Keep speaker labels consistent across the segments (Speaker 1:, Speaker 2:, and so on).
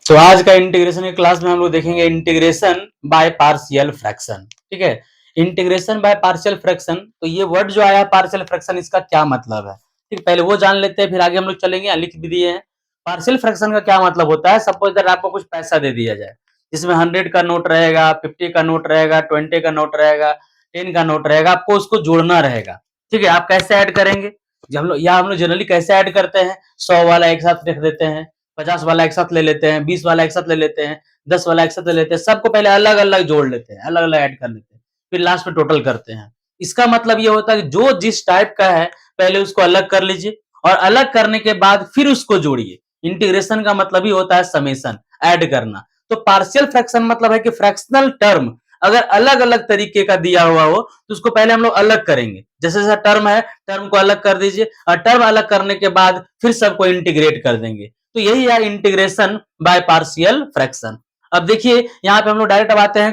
Speaker 1: सो आज का इंटीग्रेशन के क्लास में हम लोग देखेंगे इंटीग्रेशन बाय पार्शियल फ्रैक्शन। ठीक है, इंटीग्रेशन बाय पार्शियल फ्रैक्शन। तो ये वर्ड जो आया पार्शियल फ्रैक्शन, इसका क्या मतलब है? ठीक, पहले वो जान लेते हैं, फिर आगे हम लोग चलेंगे। यहाँ लिख भी दिए हैं। पार्शियल फ्रैक्शन का क्या मतलब होता है? सपोज दैट आपको कुछ पैसा दे दिया जाए, जिसमें 100 का नोट रहेगा, 50 का नोट रहेगा, 20 का नोट रहेगा, 10 का नोट रहेगा। आपको उसको जोड़ना रहेगा। ठीक है, आप कैसे ऐड करेंगे? हम लोग जनरली कैसे ऐड करते हैं? 100 वाला एक साथ रख देते हैं, 50 वाला एक साथ ले लेते हैं, 20 वाला एक साथ ले लेते हैं, 10 वाला एक साथ ले लेते हैं। सबको पहले अलग अलग जोड़ लेते हैं, अलग अलग ऐड कर लेते हैं, फिर लास्ट में टोटल करते हैं। इसका मतलब ये होता है कि जो जिस टाइप का है पहले उसको अलग कर लीजिए, और अलग करने के बाद फिर उसको जोड़िए। इंटीग्रेशन का मतलब ही होता है समेशन, ऐड करना। तो पार्शियल फ्रैक्शन मतलब है कि फ्रैक्शनल टर्म अगर अलग अलग तरीके का दिया हुआ हो तो उसको पहले हम लोग अलग करेंगे। जैसे जैसा टर्म है, टर्म को अलग कर दीजिए, और टर्म अलग करने के बाद फिर सबको इंटीग्रेट कर देंगे। तो यही है इंटीग्रेशन बाय पार्शियल फ्रैक्शन। अब देखिए यहाँ पे हम लोग डायरेक्ट अब आते हैं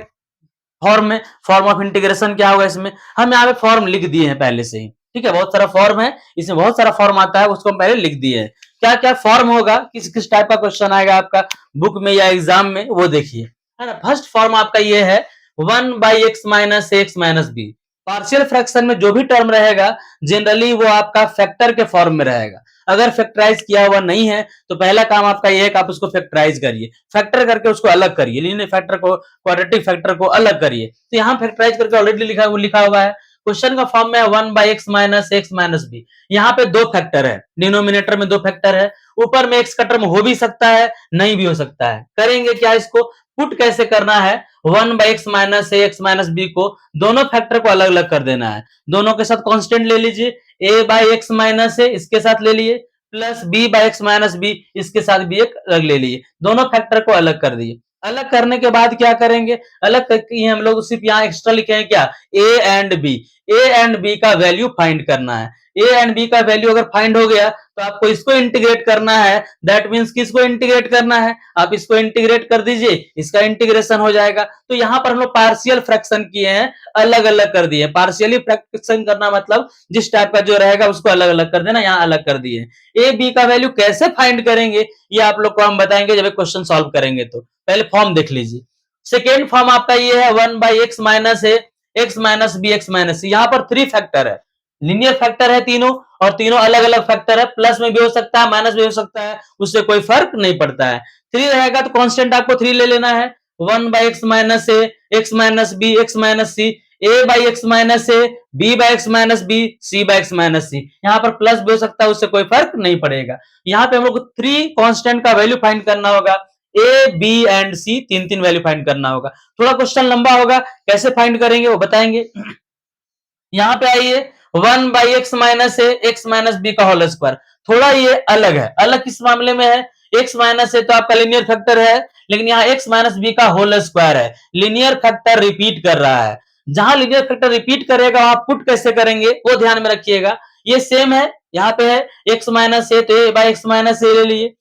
Speaker 1: फॉर्म में। फॉर्म ऑफ इंटीग्रेशन क्या होगा? इसमें हम यहाँ पे फॉर्म लिख दिए हैं पहले से ही। ठीक है, बहुत सारा फॉर्म है, इसमें बहुत सारा फॉर्म आता है, उसको हम पहले लिख दिए हैं। क्या क्या फॉर्म होगा, किस किस टाइप का क्वेश्चन आएगा आपका बुक में या एग्जाम में, वो देखिए, है ना। फर्स्ट फॉर्म आपका ये है 1/x - - b। पार्शियल फ्रैक्शन में जो भी टर्म रहेगा जनरली वो आपका फैक्टर के फॉर्म में रहेगा। अगर फैक्टराइज किया हुआ नहीं है तो पहला काम आपका ये है कि आप उसको फैक्टराइज करिए, फैक्टर करके उसको अलग करिए, लीनियर फैक्टर को, क्वाड्रेटिक फैक्टर को अलग करिए। तो यहाँ फैक्टराइज करके ऑलरेडी लिखा हुआ है। क्वेश्चन का फॉर्म में 1/x - - b। यहाँ पे दो फैक्टर है, डिनोमिनेटर में दो फैक्टर है, ऊपर में x का टर्म हो भी सकता है, नहीं भी हो सकता है। करेंगे क्या? इसको पुट कैसे करना है? 1/x - - b को दोनों फैक्टर को अलग अलग कर देना है। दोनों के साथ कांस्टेंट ले लीजिए, a/x - a इसके साथ ले लिए, प्लस b/x - b इसके साथ भी एक अलग ले लिए। दोनों फैक्टर को अलग कर दिए। अलग करने के बाद क्या करेंगे? अलग करके हम लोग सिर्फ यहाँ एक्स्ट्रा लिखे हैं क्या? a and b। a and b का वैल्यू फाइंड करना है। a एंड b का वैल्यू अगर फाइंड हो गया तो आपको इसको इंटीग्रेट करना है। दैट मीन्स किसको इंटीग्रेट करना है? आप इसको इंटीग्रेट कर दीजिए, इसका इंटीग्रेशन हो जाएगा। तो यहाँ पर हम लोग पार्शियल फ्रैक्शन किए हैं, अलग अलग कर दिए। पार्शियली फ्रैक्शन करना मतलब जिस टाइप का जो रहेगा उसको अलग अलग कर देना, यहाँ अलग कर दिए। ए बी का वैल्यू कैसे फाइंड करेंगे ये आप लोग को हम बताएंगे जब क्वेश्चन सॉल्व करेंगे। तो पहले फॉर्म देख लीजिए। सेकेंड फॉर्म आपका ये है 1/x - a x - b x - c। यहाँ पर थ्री फैक्टर है, लीनियर फैक्टर है तीनों, और तीनों अलग अलग फैक्टर है। प्लस में भी हो सकता है, माइनस भी हो सकता है, उससे कोई फर्क नहीं पड़ता है। थ्री रहेगा तो कांस्टेंट आपको थ्री ले लेना है। 1/x - a x - b x - c, a/x - a b/x - b c/x - c। यहाँ पर प्लस भी हो सकता है, उससे कोई फर्क नहीं पड़ेगा। यहाँ पे हम लोग थ्री कांस्टेंट का वैल्यू फाइंड करना होगा। ए बी एंड सी तीन तीन वैल्यू फाइंड करना होगा। थोड़ा क्वेश्चन लंबा होगा, कैसे फाइंड करेंगे वो बताएंगे। यहाँ पे आइए 1/x - a x - b का होल स्क्वायर। थोड़ा ये अलग है। अलग किस मामले में है? x - a तो आपका लीनियर फैक्टर है, लेकिन यहाँ x - b का होल स्क्वायर है। लीनियर फैक्टर रिपीट कर रहा है। जहां लीनियर फैक्टर रिपीट करेगा वहां पुट कैसे करेंगे वो ध्यान में रखिएगा। ये सेम है, यहाँ पे है x - a तो a/x - a ले लिए।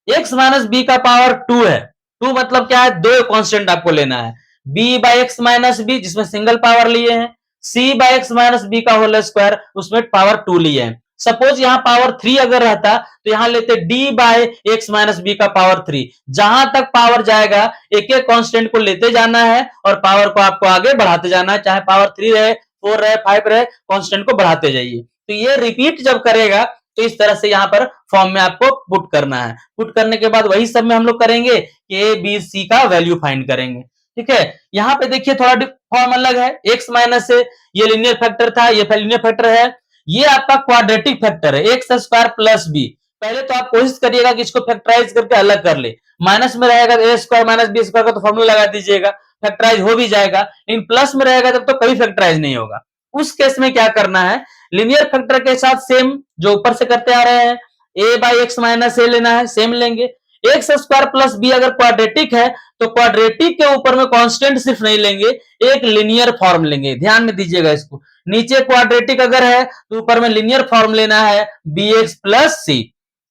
Speaker 1: x - b का पावर 2 है। 2 मतलब क्या है? दो कांस्टेंट आपको लेना है। b/x - b जिसमें सिंगल पावर लिए हैं, c/x - b का होल स्क्वायर उसमें पावर 2 लिए हैं। सपोज यहाँ पावर 3 अगर रहता तो यहाँ लेते d/x - b का पावर 3। जहां तक पावर जाएगा एक एक कांस्टेंट को लेते जाना है और पावर को आपको आगे बढ़ाते जाना है। चाहे पावर 3 रहे, 4 रहे, 5 रहे, कांस्टेंट को बढ़ाते जाइए। तो ये रिपीट जब करेगा तो इस तरह से यहाँ पर फॉर्म में आपको पुट करना है। पुट करने के बाद वही सब में हम लोग करेंगे कि ए बी सी का वैल्यू फाइंड करेंगे। ठीक है, यहाँ पे देखिए थोड़ा फॉर्म अलग है। x माइनस ए ये लीनियर फैक्टर था, ये लीनियर फैक्टर है। ये आपका क्वाड्रेटिक फैक्टर है, एक्स स्क्वायर प्लस बी। पहले तो आप कोशिश करिएगा कि इसको फैक्टराइज करके अलग कर ले। माइनस में रहेगा तो ए स्क्वायर माइनस बी स्क्वायर का तो फॉर्मूला लगा दीजिएगा, फैक्टराइज हो भी जाएगा। लेकिन प्लस में रहेगा तब तो कभी फैक्टराइज नहीं होगा। उस केस में क्या करना है? लीनियर फैक्टर के साथ सेम जो ऊपर से करते आ रहे हैं, a/x - a लेना है, सेम लेंगे। एक्स स्क्वायर प्लस बी अगर क्वाड्रेटिक है तो क्वाड्रेटिक के ऊपर में कांस्टेंट सिर्फ नहीं लेंगे, एक लीनियर फॉर्म लेंगे। ध्यान में दीजिएगा इसको। नीचे क्वाड्रेटिक अगर है तो ऊपर में लीनियर फॉर्म लेना है bx प्लस सी।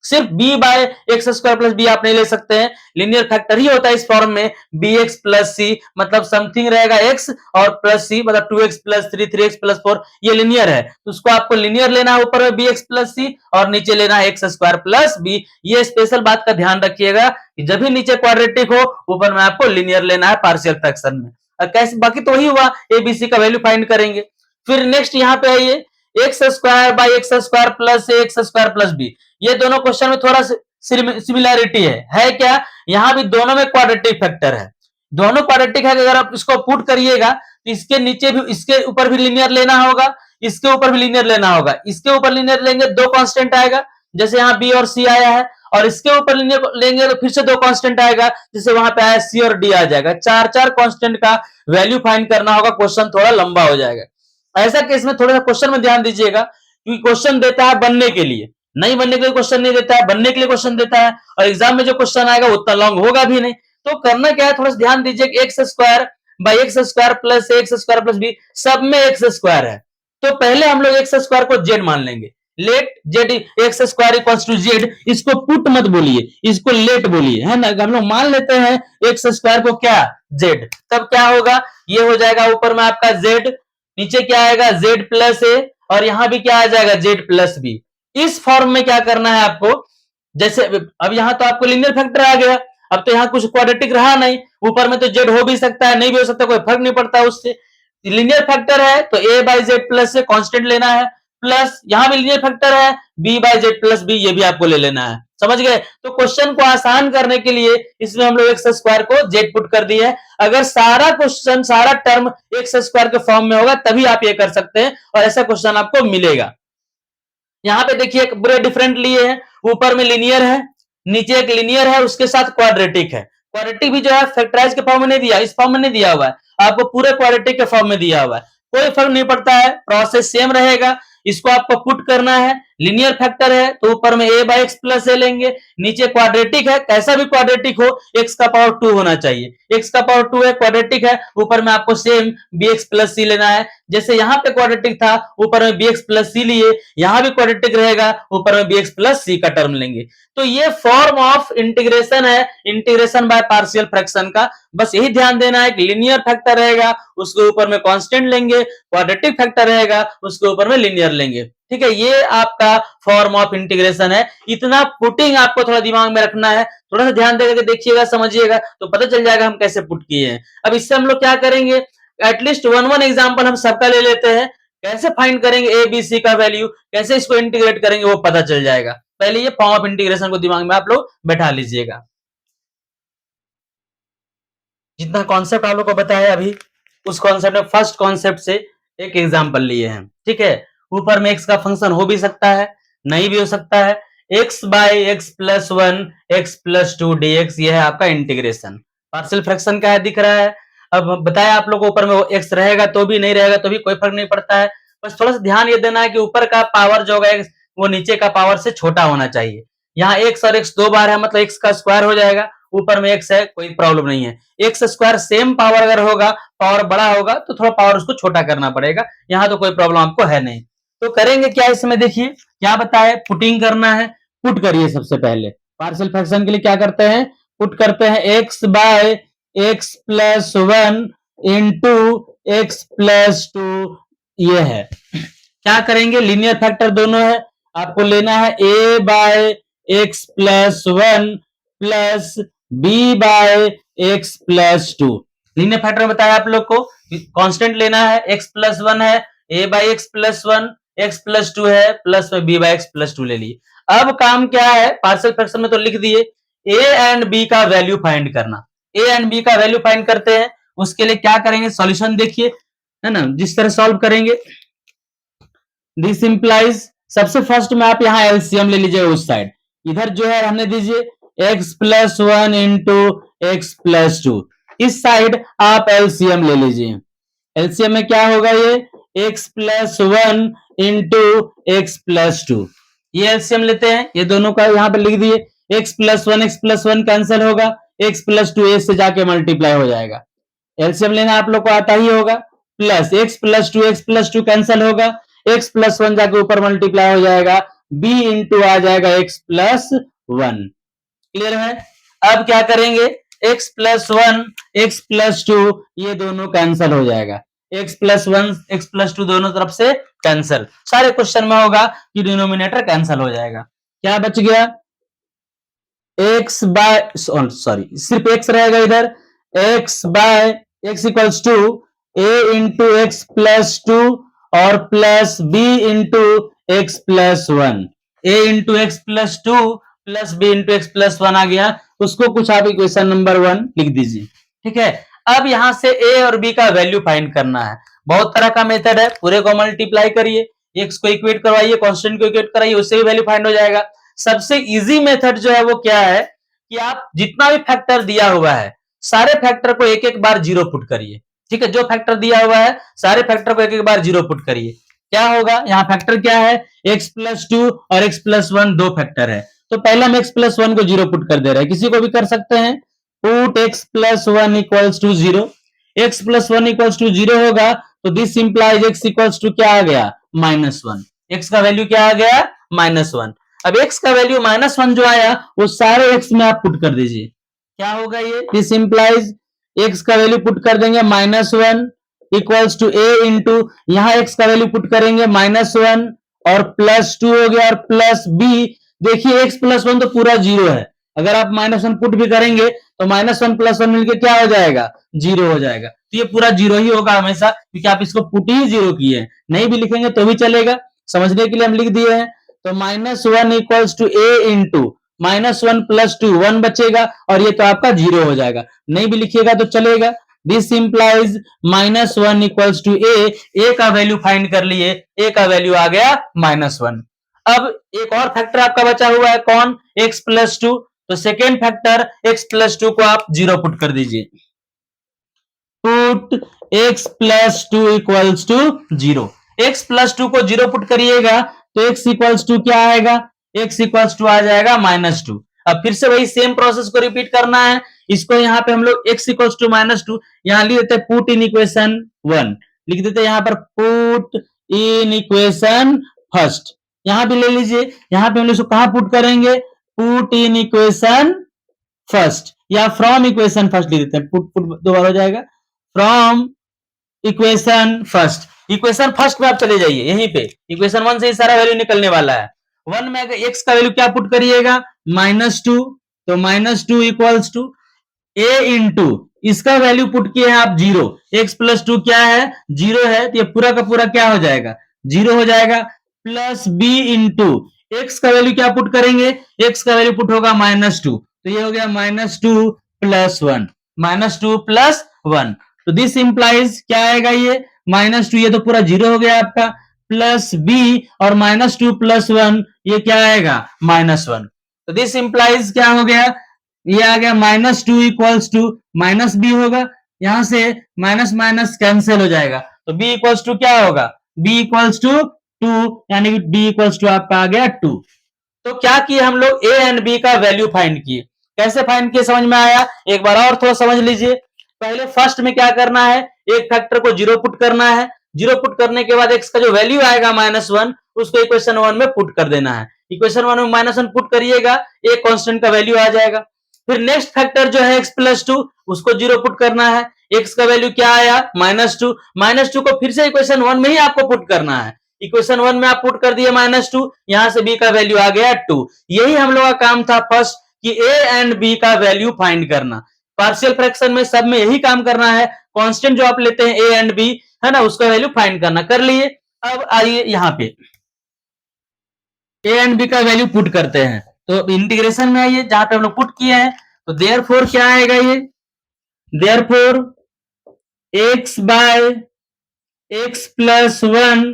Speaker 1: सिर्फ b by x square plus B आप नहीं ले सकते हैं, लीनियर फैक्टर ही होता है इस फॉर्म में bx प्लस सी, मतलब समथिंग रहेगा x और प्लस सी मतलब 2x प्लस 3 3x प्लस 4, ये लीनियर है तो उसको आपको लीनियर लेना है ऊपर में bx प्लस सी और नीचे लेना है एक्स स्क्वायर प्लस बी। ये स्पेशल बात का ध्यान रखिएगा कि जब भी नीचे क्वाड्रेटिक हो ऊपर में आपको लीनियर लेना है पार्शियल फ्रैक्शन में। कैसे, बाकी तो वही हुआ, एबीसी का वैल्यू फाइंड करेंगे। फिर नेक्स्ट यहाँ पे आइए, x square by x square plus x square plus B, ये दोनों क्वेश्चन में थोड़ा सिमिलैरिटी है क्या, यहाँ भी दोनों में क्वाड्रेटिक फैक्टर है, दोनों क्वाड्रेटिक है। अगर आप इसको पुट करिएगा तो इसके नीचे भी, इसके ऊपर भी लीनियर लेना होगा, इसके ऊपर भी लीनियर लेना होगा, इसके ऊपर लीनियर लेंगे दो कांस्टेंट आएगा जैसे यहाँ बी और सी आया है, और इसके ऊपर लीनियर लेंगे तो फिर से दो कांस्टेंट आएगा जैसे वहां पे आया सी और डी आ जाएगा, चार चार कांस्टेंट का वैल्यू फाइंड करना होगा, क्वेश्चन थोड़ा लंबा हो जाएगा। ऐसा केस में थोड़ा सा क्वेश्चन में ध्यान दीजिएगा क्योंकि क्वेश्चन देता है बनने के लिए, नहीं बनने के लिए क्वेश्चन नहीं देता है, बनने के लिए क्वेश्चन देता है, और एग्जाम में जो क्वेश्चन आएगा उतना लॉन्ग होगा भी नहीं। तो करना क्या है, थोड़ा सा ध्यान दीजिए कि x square by x square plus x square plus B, सब में एक्स स्क्वायर है तो पहले हम लोग एक्स स्क्वायर को जेड मान लेंगे, let Z x square equals to Z, इसको पुट मत बोलिए, इसको लेट बोलिए, है ना, हम लोग मान लेते हैं एक्स स्क्वायर को क्या जेड, तब क्या होगा, ये हो जाएगा ऊपर में आपका जेड, नीचे क्या आएगा जेड प्लस ए, और यहां भी क्या आ जाएगा जेड प्लस बी। इस फॉर्म में क्या करना है आपको, जैसे अब यहां तो आपको लीनियर फैक्टर आ गया, अब तो यहां कुछ क्वाड्रेटिक रहा नहीं, ऊपर में तो जेड हो भी सकता है नहीं भी हो सकता, कोई फर्क नहीं पड़ता उससे, लीनियर फैक्टर है तो ए बाई जेड प्लस से कांस्टेंट लेना है, प्लस यहां भी लीनियर फैक्टर है B by Z plus B, ये भी आपको ले लेना है, समझ गए। तो क्वेश्चन को आसान करने के लिए इसमें हम लोग एक्स स्क्वायर को जेड पुट कर दिए है, अगर सारा क्वेश्चन सारा टर्म एक्स स्क्वायर के फॉर्म में होगा तभी आप ये कर सकते हैं और ऐसा क्वेश्चन आपको मिलेगा। यहाँ पे देखिए पूरे डिफरेंट लिए हैं, ऊपर में लीनियर है, नीचे एक लीनियर है, उसके साथ क्वाड्रेटिक है, क्वाड्रेटिक भी जो है फैक्टराइज के फॉर्म में नहीं दिया, इस फॉर्म में नहीं दिया हुआ है, आपको पूरे क्वाड्रेटिक के फॉर्म में दिया हुआ है, कोई फर्क नहीं पड़ता है, प्रोसेस सेम रहेगा। इसको आपको पुट करना है, लीनियर फैक्टर है तो ऊपर में ए बाई एक्स प्लस ए लेंगे, नीचे क्वाड्रेटिक है, कैसा भी क्वाड्रेटिक हो एक्स का पावर 2 होना चाहिए, एक्स का पावर 2 है क्वाड्रेटिक है, ऊपर में आपको सेम बी एक्स प्लस सी लेना है, जैसे यहाँ पे क्वाड्रेटिक था ऊपर में bx प्लस सी लिए, यहां भी क्वाड्रेटिक रहेगा ऊपर में bx प्लस सी का टर्म लेंगे। तो ये फॉर्म ऑफ इंटीग्रेशन है, इंटीग्रेशन बाय पार्शियल फ्रैक्शन का, बस यही ध्यान देना है कि लीनियर फैक्टर रहेगा उसके ऊपर में कांस्टेंट लेंगे, क्वाड्रेटिक फैक्टर रहेगा उसके ऊपर में लीनियर लेंगे, ठीक है, ये आपका फॉर्म ऑफ इंटीग्रेशन है। इतना पुटिंग आपको थोड़ा दिमाग में रखना है, थोड़ा सा ध्यान देकर देखिएगा समझिएगा तो पता चल जाएगा हम कैसे पुट किए हैं। अब इससे हम लोग क्या करेंगे, एटलीस्ट वन एग्जांपल हम सबका ले लेते हैं, कैसे फाइंड करेंगे ए बी सी का वैल्यू, कैसे इसको इंटीग्रेट करेंगे वो पता चल जाएगा। पहले ये फॉर्म ऑफ इंटीग्रेशन को दिमाग में आप लोग बैठा लीजिएगा। जितना कॉन्सेप्ट आप लोग को बताया अभी उस कॉन्सेप्ट में फर्स्ट कॉन्सेप्ट से एक एग्जांपल लिए हैं, ठीक है। ऊपर में एक्स का फंक्शन हो भी सकता है नहीं भी हो सकता है, x by x plus 1 X plus 2 dx, ये है आपका इंटीग्रेशन, पार्शियल फ्रैक्शन का है दिख रहा है। अब बताया आप लोग को ऊपर में वो एक्स रहेगा तो भी नहीं रहेगा तो भी कोई फर्क नहीं पड़ता है, बस थोड़ा सा ध्यान ये देना है कि ऊपर का पावर जो होगा वो नीचे का पावर से छोटा होना चाहिए। यहाँ एक्स और एक्स दो बार है मतलब एक्स का स्क्वायर हो जाएगा, ऊपर में एक्स है कोई प्रॉब्लम नहीं है, एक्स स्क्वायर सेम पावर अगर होगा, पावर बड़ा होगा तो थोड़ा पावर उसको छोटा करना पड़ेगा, यहाँ तो कोई प्रॉब्लम आपको है नहीं। तो करेंगे क्या इसमें, देखिए क्या बताए, पुटिंग करना है, पुट करिए सबसे पहले, पार्शियल फ्रैक्शन के लिए क्या करते हैं, पुट करते हैं x by x plus 1 into x plus 2, ये है। क्या करेंगे, लीनियर फैक्टर दोनों है, आपको लेना है A by x plus 1 plus B by x plus 2। Linear factor में बताया आप लोग को कांस्टेंट लेना है, एक्स प्लस 1 है, A by x plus 1 X plus 2 है, प्लस में बी बाई एक्स प्लस 2 ले लिए। अब काम क्या है, पार्शियल फ्रैक्शन में तो लिख दिए ए एंड बी का वैल्यू फाइंड करना, ए एंड बी का वैल्यू फाइंड करते हैं। उसके लिए क्या करेंगे, सॉल्यूशन देखिए, है ना, जिस तरह सॉल्व करेंगे दिस इंप्लाइज, सबसे फर्स्ट में आप यहाँ एलसीएम ले लीजिएगा उस साइड, इधर जो है हमने दीजिए x plus 1 into x plus 2, इस साइड आप एलसीएम ले लीजिए, एलसीएम में क्या होगा, ये x plus 1 into x plus 2, ये एलसीएम लेते हैं, ये दोनों का यहाँ पे लिख दिए, एक्स प्लस 1 कैंसिल होगा, एक्स प्लस 2 ए से जाके मल्टीप्लाई हो जाएगा, एलसीएम लेना आप लोग को आता ही होगा, प्लस एक्स प्लस 2 कैंसिल होगा, एक्स प्लस 1 जाके ऊपर मल्टीप्लाई हो जाएगा, b इंटू आ जाएगा x प्लस 1। क्लियर है? अब क्या करेंगे, x प्लस 1 x प्लस 2 ये दोनों कैंसल हो जाएगा, x प्लस 1 x प्लस 2 दोनों तरफ से कैंसल। सारे क्वेश्चन में होगा कि डिनोमिनेटर कैंसल हो जाएगा। क्या बच गया, x बाय सॉरी सिर्फ x रहेगा इधर, x by x equals to a into x plus 2 और plus b into x plus 1। a into x plus 2 plus b into x plus 1 आ गया, उसको कुछ आप इक्वेशन नंबर 1 लिख दीजिए। ठीक है, अब यहां से a और b का वैल्यू फाइंड करना है। बहुत तरह का मेथड है, पूरे को मल्टीप्लाई करिए, x को इक्वेट करवाइए, कांस्टेंट को इक्वेट कराइए, उससे भी वैल्यू फाइंड हो जाएगा। सबसे इजी मेथड जो है वो क्या है कि आप जितना भी फैक्टर दिया हुआ है सारे फैक्टर को एक एक बार जीरो पुट करिए। ठीक है, जो फैक्टर दिया हुआ है सारे फैक्टर को एक एक बार जीरो पुट करिए। क्या होगा, यहाँ फैक्टर क्या है, x प्लस 2 और x प्लस 1 दो फैक्टर है, तो पहले हम x प्लस 1 को जीरो पुट कर दे रहे हैं, किसी को भी कर सकते हैं। Put x plus 1 equals to 0, x plus 1 equals to 0 होगा तो this implies x equals to क्या आ गया, -1। x का वैल्यू क्या आ गया, -1। अब x का वैल्यू -1 जो आया वो सारे x में आप पुट कर दीजिए। क्या होगा ये, दिस इंप्लाइज x का वैल्यू पुट कर देंगे -1 इक्वल्स टू a इंटू यहां x का वैल्यू पुट करेंगे -1 और प्लस 2 हो गया और प्लस b। देखिए x प्लस 1 तो पूरा 0 है, अगर आप -1 पुट भी करेंगे तो -1 प्लस 1 मिलकर क्या हो जाएगा, 0 हो जाएगा। तो ये पूरा 0 ही होगा हमेशा, क्योंकि आप इसको पुट ही 0 किए हैं, नहीं भी लिखेंगे तो भी चलेगा, समझने के लिए हम लिख दिए हैं। तो -1 equals to a into -1 plus 2 1 बचेगा और ये तो आपका 0 हो जाएगा, नहीं भी लिखिएगा तो चलेगा। This implies -1 equals to a का वैल्यू फाइंड कर लिए, a का वैल्यू आ गया -1। अब एक और फैक्टर आपका बचा हुआ है, कौन, x प्लस 2, तो सेकेंड फैक्टर x प्लस 2 को आप 0 पुट कर दीजिए। Put x plus 2 equals to 0, x plus 2 को 0 पुट करिएगा तो x इक्वल्स टू क्या आएगा, x इक्वल्स टू आ जाएगा -2। अब फिर से वही सेम प्रोसेस को रिपीट करना है, इसको यहाँ पे हम लोग x इक्वल्स टू -2 यहाँ लिख देते हैं पुट इन इक्वेशन 1, लिख देते हैं यहाँ पर पुट इन इक्वेशन फर्स्ट। यहाँ भी ले लीजिए, यहाँ पे हम लोग कहां पुट करेंगे, पुट इन इक्वेशन फर्स्ट या फ्रॉम इक्वेशन फर्स्ट लिख देते हैं, पुट पुट दोबारा हो जाएगा, from equation first. Equation first में आप चले जाइए, यहीं पे इक्वेशन 1 से ही सारा वैल्यू निकलने वाला है। 1 में अगर x का वैल्यू क्या पुट करिएगा, -2, तो -2 इक्वल्स टू a इंटू इसका वैल्यू पुट किए हैं आप 0, x प्लस 2 क्या है, 0 है, तो ये पूरा का पूरा क्या हो जाएगा, 0 हो जाएगा, प्लस b इंटू x का वैल्यू क्या पुट करेंगे, x का वैल्यू पुट होगा -2, तो ये हो गया -2 प्लस 1, -2 प्लस 1। तो दिस इंप्लाइज क्या आएगा, ये -2 ये तो पूरा 0 हो गया आपका, प्लस b और -2 प्लस 1 ये क्या आएगा, -1। तो दिस इंप्लाइज क्या हो गया, ये आ गया -2 इक्वल्स टू -b होगा, यहां से माइनस माइनस कैंसिल हो जाएगा, तो b इक्वल्स टू क्या होगा, b इक्वल्स टू 2, यानी कि b इक्वल्स टू आपका आ गया 2। तो क्या किए हम लोग, a एंड b का वैल्यू फाइंड किए। कैसे फाइंड किए समझ में आया, एक बार और थोड़ा समझ लीजिए। पहले फर्स्ट में क्या करना है, एक फैक्टर को 0 पुट करना है, 0 पुट करने के बाद x का जो वैल्यू आएगा -1 उसको इक्वेशन 1 में पुट कर देना है। इक्वेशन 1 में -1 पुट करिएगा, एक कांस्टेंट का वैल्यू आ जाएगा। फिर नेक्स्ट फैक्टर जो है x प्लस 2 उसको 0 पुट करना है, x का वैल्यू क्या आया, -2, -2 को फिर से इक्वेशन 1 में ही आपको पुट करना है। इक्वेशन 1 में आप पुट कर दिए -2, यहां से b का वैल्यू आ गया 2। यही हम लोग का काम था फर्स्ट कि a एंड b का वैल्यू फाइंड करना। पार्शियल फ्रैक्शन में सब में यही काम करना है, कांस्टेंट जो आप लेते हैं a एंड b है ना, उसका वैल्यू फाइंड करना। कर लिए, अब आइए यहाँ पे a एंड b का वैल्यू पुट करते हैं, तो इंटीग्रेशन में आइए जहां पे हम लोग पुट किए हैं, तो देयरफॉर क्या आएगा, ये therefore x by x plus 1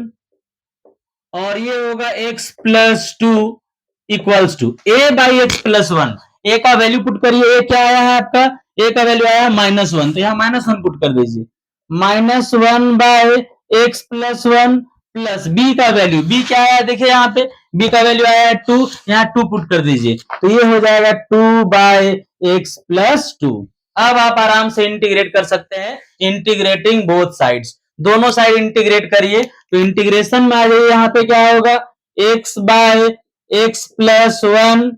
Speaker 1: और ये होगा x plus 2 equals to a by x plus 1। a का वैल्यू पुट करिए, a क्या आया है आपका, a का वैल्यू आया है -1, तो यहाँ -1 पुट कर दीजिए, -1 by x plus 1 plus b का वैल्यू, b क्या आया देखिए यहाँ पे, b का वैल्यू आया है 2, यहाँ 2 पुट कर दीजिए, तो ये हो जाएगा 2 बाय एक्स प्लस 2। अब आप आराम से इंटीग्रेट कर सकते हैं, इंटीग्रेटिंग बोथ साइड्स, दोनों साइड इंटीग्रेट करिए, तो इंटीग्रेशन में आ जाइए, यहाँ पे क्या होगा, x by x plus one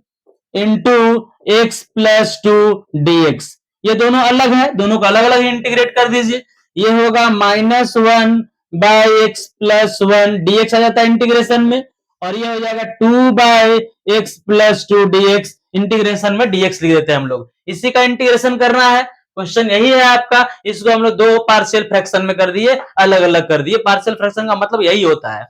Speaker 1: into x plus two dx। ये दोनों अलग है, दोनों को अलग अलग इंटीग्रेट कर दीजिए। ये होगा -1 by x plus one dx आ जाता है इंटीग्रेशन में, और ये हो जाएगा 2 by x plus two dx। Integration में dx लिख देते हैं हम लोग, इसी का इंटीग्रेशन करना है। क्वेश्चन यही है आपका, इसको हम लोग दो पार्शियल फ्रैक्शन में कर दिए, अलग अलग कर दिए। पार्शियल फ्रैक्शन का मतलब यही होता है।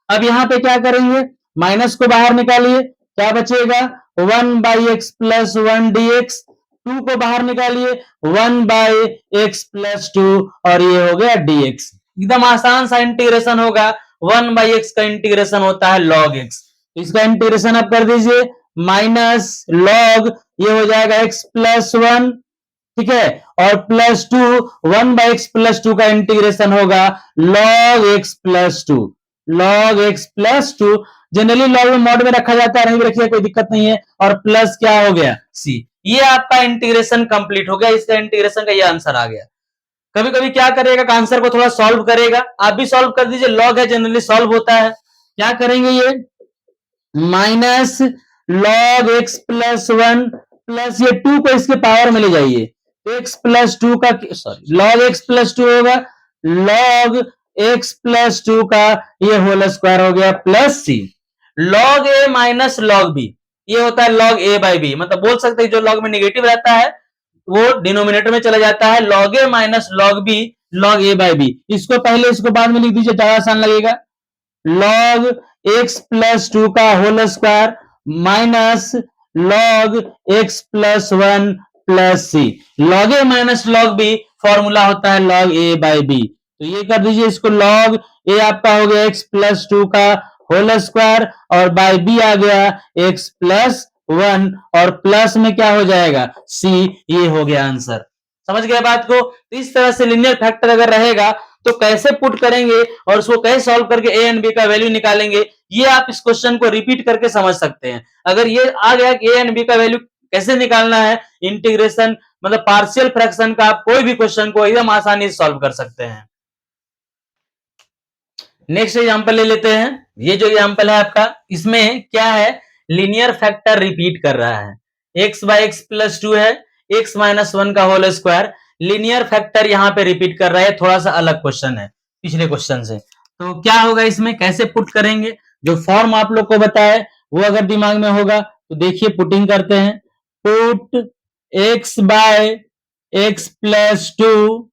Speaker 1: अब यहाँ पे क्या करेंगे, माइनस को बाहर निकालिए, क्या बचेगा 1 by x plus one dx। 2 को बाहर निकालिए, 1 बाई एक्स प्लस टू, और ये हो गया dx। एकदम आसान सा इंटीग्रेशन होगा। 1 बाई एक्स का इंटीग्रेशन होता है log x, इसका इंटीग्रेशन आप कर दीजिए, माइनस लॉग, ये हो जाएगा x प्लस वन, ठीक है, और plus two, 1 by x plus two का इंटीग्रेशन होगा log x plus two. log x plus two generally log में मॉड में रखा जाता है, नहीं भी रखिए कोई दिक्कत नहीं है, और प्लस क्या हो गया c। ये आपका इंटीग्रेशन कंप्लीट हो गया, इसका इंटीग्रेशन का ये आंसर आ गया। कभी कभी क्या करेगा, आंसर को थोड़ा सॉल्व करेगा, आप भी सॉल्व कर दीजिए, लॉग है जनरली सॉल्व होता है। क्या करेंगे, ये minus log X plus one plus ये 2 को इसके पावर में ले जाइए, एक्स प्लस टू का, sorry log X plus to होगा लॉग एक्स प्लस टू का ये होल स्क्वायर हो गया plus C. Log A minus log B, ये होता है लॉग ए बाई बी, मतलब बोल सकते हैं जो लॉग में नेगेटिव रहता है वो डिनोमिनेटर में चला जाता है, log A minus log B, log A by B. इसको पहले इसको बाद में लिख दीजिए, ज्यादा आसान लगेगा। लॉग एक्स प्लस टू का whole square minus log X plus one plus C. Log A minus log B formula होता है लॉग ए बाई बी, तो ये कर दीजिए इसको, लॉग ए आपका हो गया एक्स प्लस टू का होल स्क्वायर, और बाई बी आ गया एक्स प्लस वन, और प्लस में क्या हो जाएगा सी। ये हो गया आंसर। समझ गए बात को। तो इस तरह से लिनियर फैक्टर अगर रहेगा तो कैसे पुट करेंगे और उसको कैसे सॉल्व करके ए एंड बी का वैल्यू निकालेंगे, ये आप इस क्वेश्चन को रिपीट करके समझ सकते हैं। अगर ये आ गया कि ए एंड बी का वैल्यू कैसे निकालना है, इंटीग्रेशन मतलब पार्शियल फ्रैक्शन का, आप कोई भी क्वेश्चन को एकदम आसानी से सॉल्व कर सकते हैं। नेक्स्ट एग्जांपल ले लेते हैं। ये जो एग्जांपल है आपका, इसमें क्या है, लीनियर फैक्टर रिपीट कर रहा है। X by x plus to है, एक्स माइनस वन का होल स्क्वायर, लीनियर फैक्टर यहाँ पे रिपीट कर रहा है। थोड़ा सा अलग क्वेश्चन है पिछले क्वेश्चन से। तो क्या होगा इसमें, कैसे पुट करेंगे, जो फॉर्म आप लोग को बताए वो अगर दिमाग में होगा तो देखिए पुटिंग करते हैं। Put x by x plus two,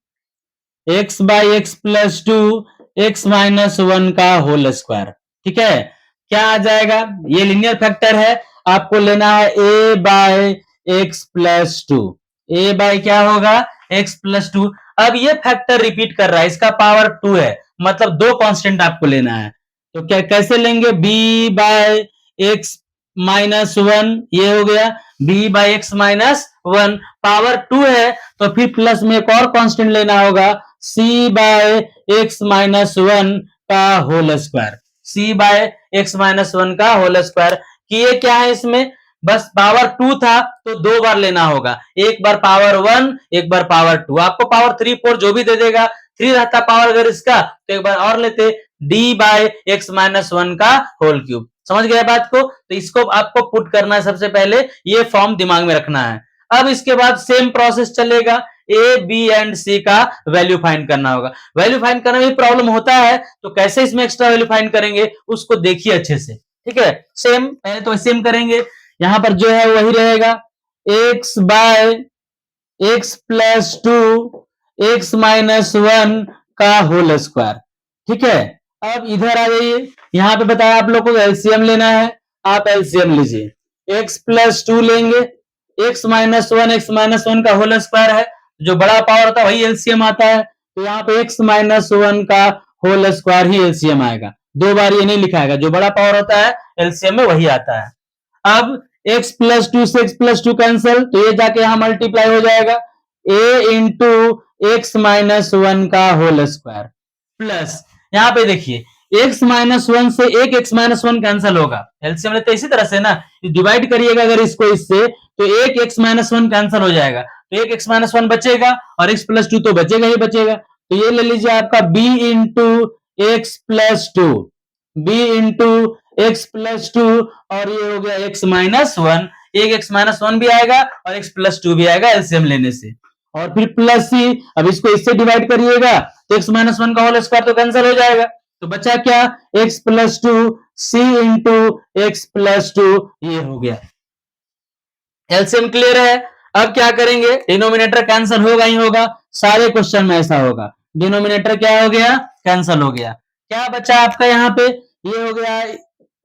Speaker 1: x by x plus two, x minus one का होल स्क्वायर, ठीक है। क्या आ जाएगा, ये लीनियर फैक्टर है, आपको लेना है A by x plus to. A by क्या होगा एक्स प्लस टू। अब ये फैक्टर रिपीट कर रहा है, इसका पावर टू है, मतलब दो कांस्टेंट आपको लेना है। तो क्या कैसे लेंगे, B by x minus one, ये हो गया B by x minus one, power two है तो फिर प्लस में एक और कांस्टेंट लेना होगा, सी बाय एक्स माइनस वन का होल स्क्वायर। सी बाय एक्स माइनस वन का होल स्क्वायर। कि ये क्या है, इसमें बस पावर टू था तो दो बार लेना होगा, एक बार पावर वन, एक बार पावर टू। आपको पावर थ्री फोर जो भी दे देगा, थ्री रहता पावर अगर इसका तो एक बार और लेते, D by x minus one का होल क्यूब। समझ गए बात को। तो इसको आपको पुट करना है, सबसे पहले ये फॉर्म दिमाग में रखना है। अब इसके बाद सेम प्रोसेस चलेगा, ए बी एंड सी का वैल्यू फाइंड करना होगा। वैल्यू फाइंड करने में प्रॉब्लम होता है तो कैसे इसमें एक्स्ट्रा वैल्यू फाइंड करेंगे उसको देखिए अच्छे से, ठीक है। सेम पहले तो सेम करेंगे, यहां पर जो है वही रहेगा, x by x plus two x minus one का होल स्क्वायर, ठीक है। अब इधर आ जाइए, यहां पे बताया आप लोग को एलसीएम लेना है, आप एलसीएम लीजिए। एक्स प्लस टू लेंगे, एक्स माइनस वन का होल स्क्वायर है, जो बड़ा पावर होता है वही एलसीएम आता है, तो यहाँ पे एक्स माइनस वन का होल स्क्वायर ही एलसीएम आएगा। दो बार ये नहीं लिखाएगा, जो बड़ा पावर होता है एलसीएम में वही आता है। अब x प्लस टू से x प्लस टू कैंसल, तो ये जाके यहां मल्टीप्लाई हो जाएगा, a into x minus one का होल स्क्वायर प्लस, यहां पे देखिए x माइनस वन से एक x माइनस वन कैंसल होगा, एलसीएम लेते इसी तरह से ना, डिवाइड करिएगा अगर इसको इससे तो एक x माइनस वन कैंसल हो जाएगा, तो एक x माइनस वन बचेगा और x प्लस टू तो बचेगा ही बचेगा। तो ये ले लीजिए आपका b into x plus two, B into x plus 2 और ये हो गया x माइनस 1, एक x माइनस 1 भी आएगा और x प्लस 2 भी आएगा एलसीएम लेने से, और फिर प्लस c, अब इसको इससे डिवाइड करिएगा तो x माइनस 1 का होल स्क्वायर तो कैंसिल हो जाएगा, तो बचा क्या x plus 2 c into x plus 2, ये हो गया। एलसीएम क्लियर है। अब क्या करेंगे, डिनोमिनेटर कैंसिल होगा ही होगा, सारे क्वेश्चन में ऐसा होगा, डिनोमिनेटर क्या हो गया, कैंसिल हो गया। क्या बचा आपका यहाँ पे, ये हो गया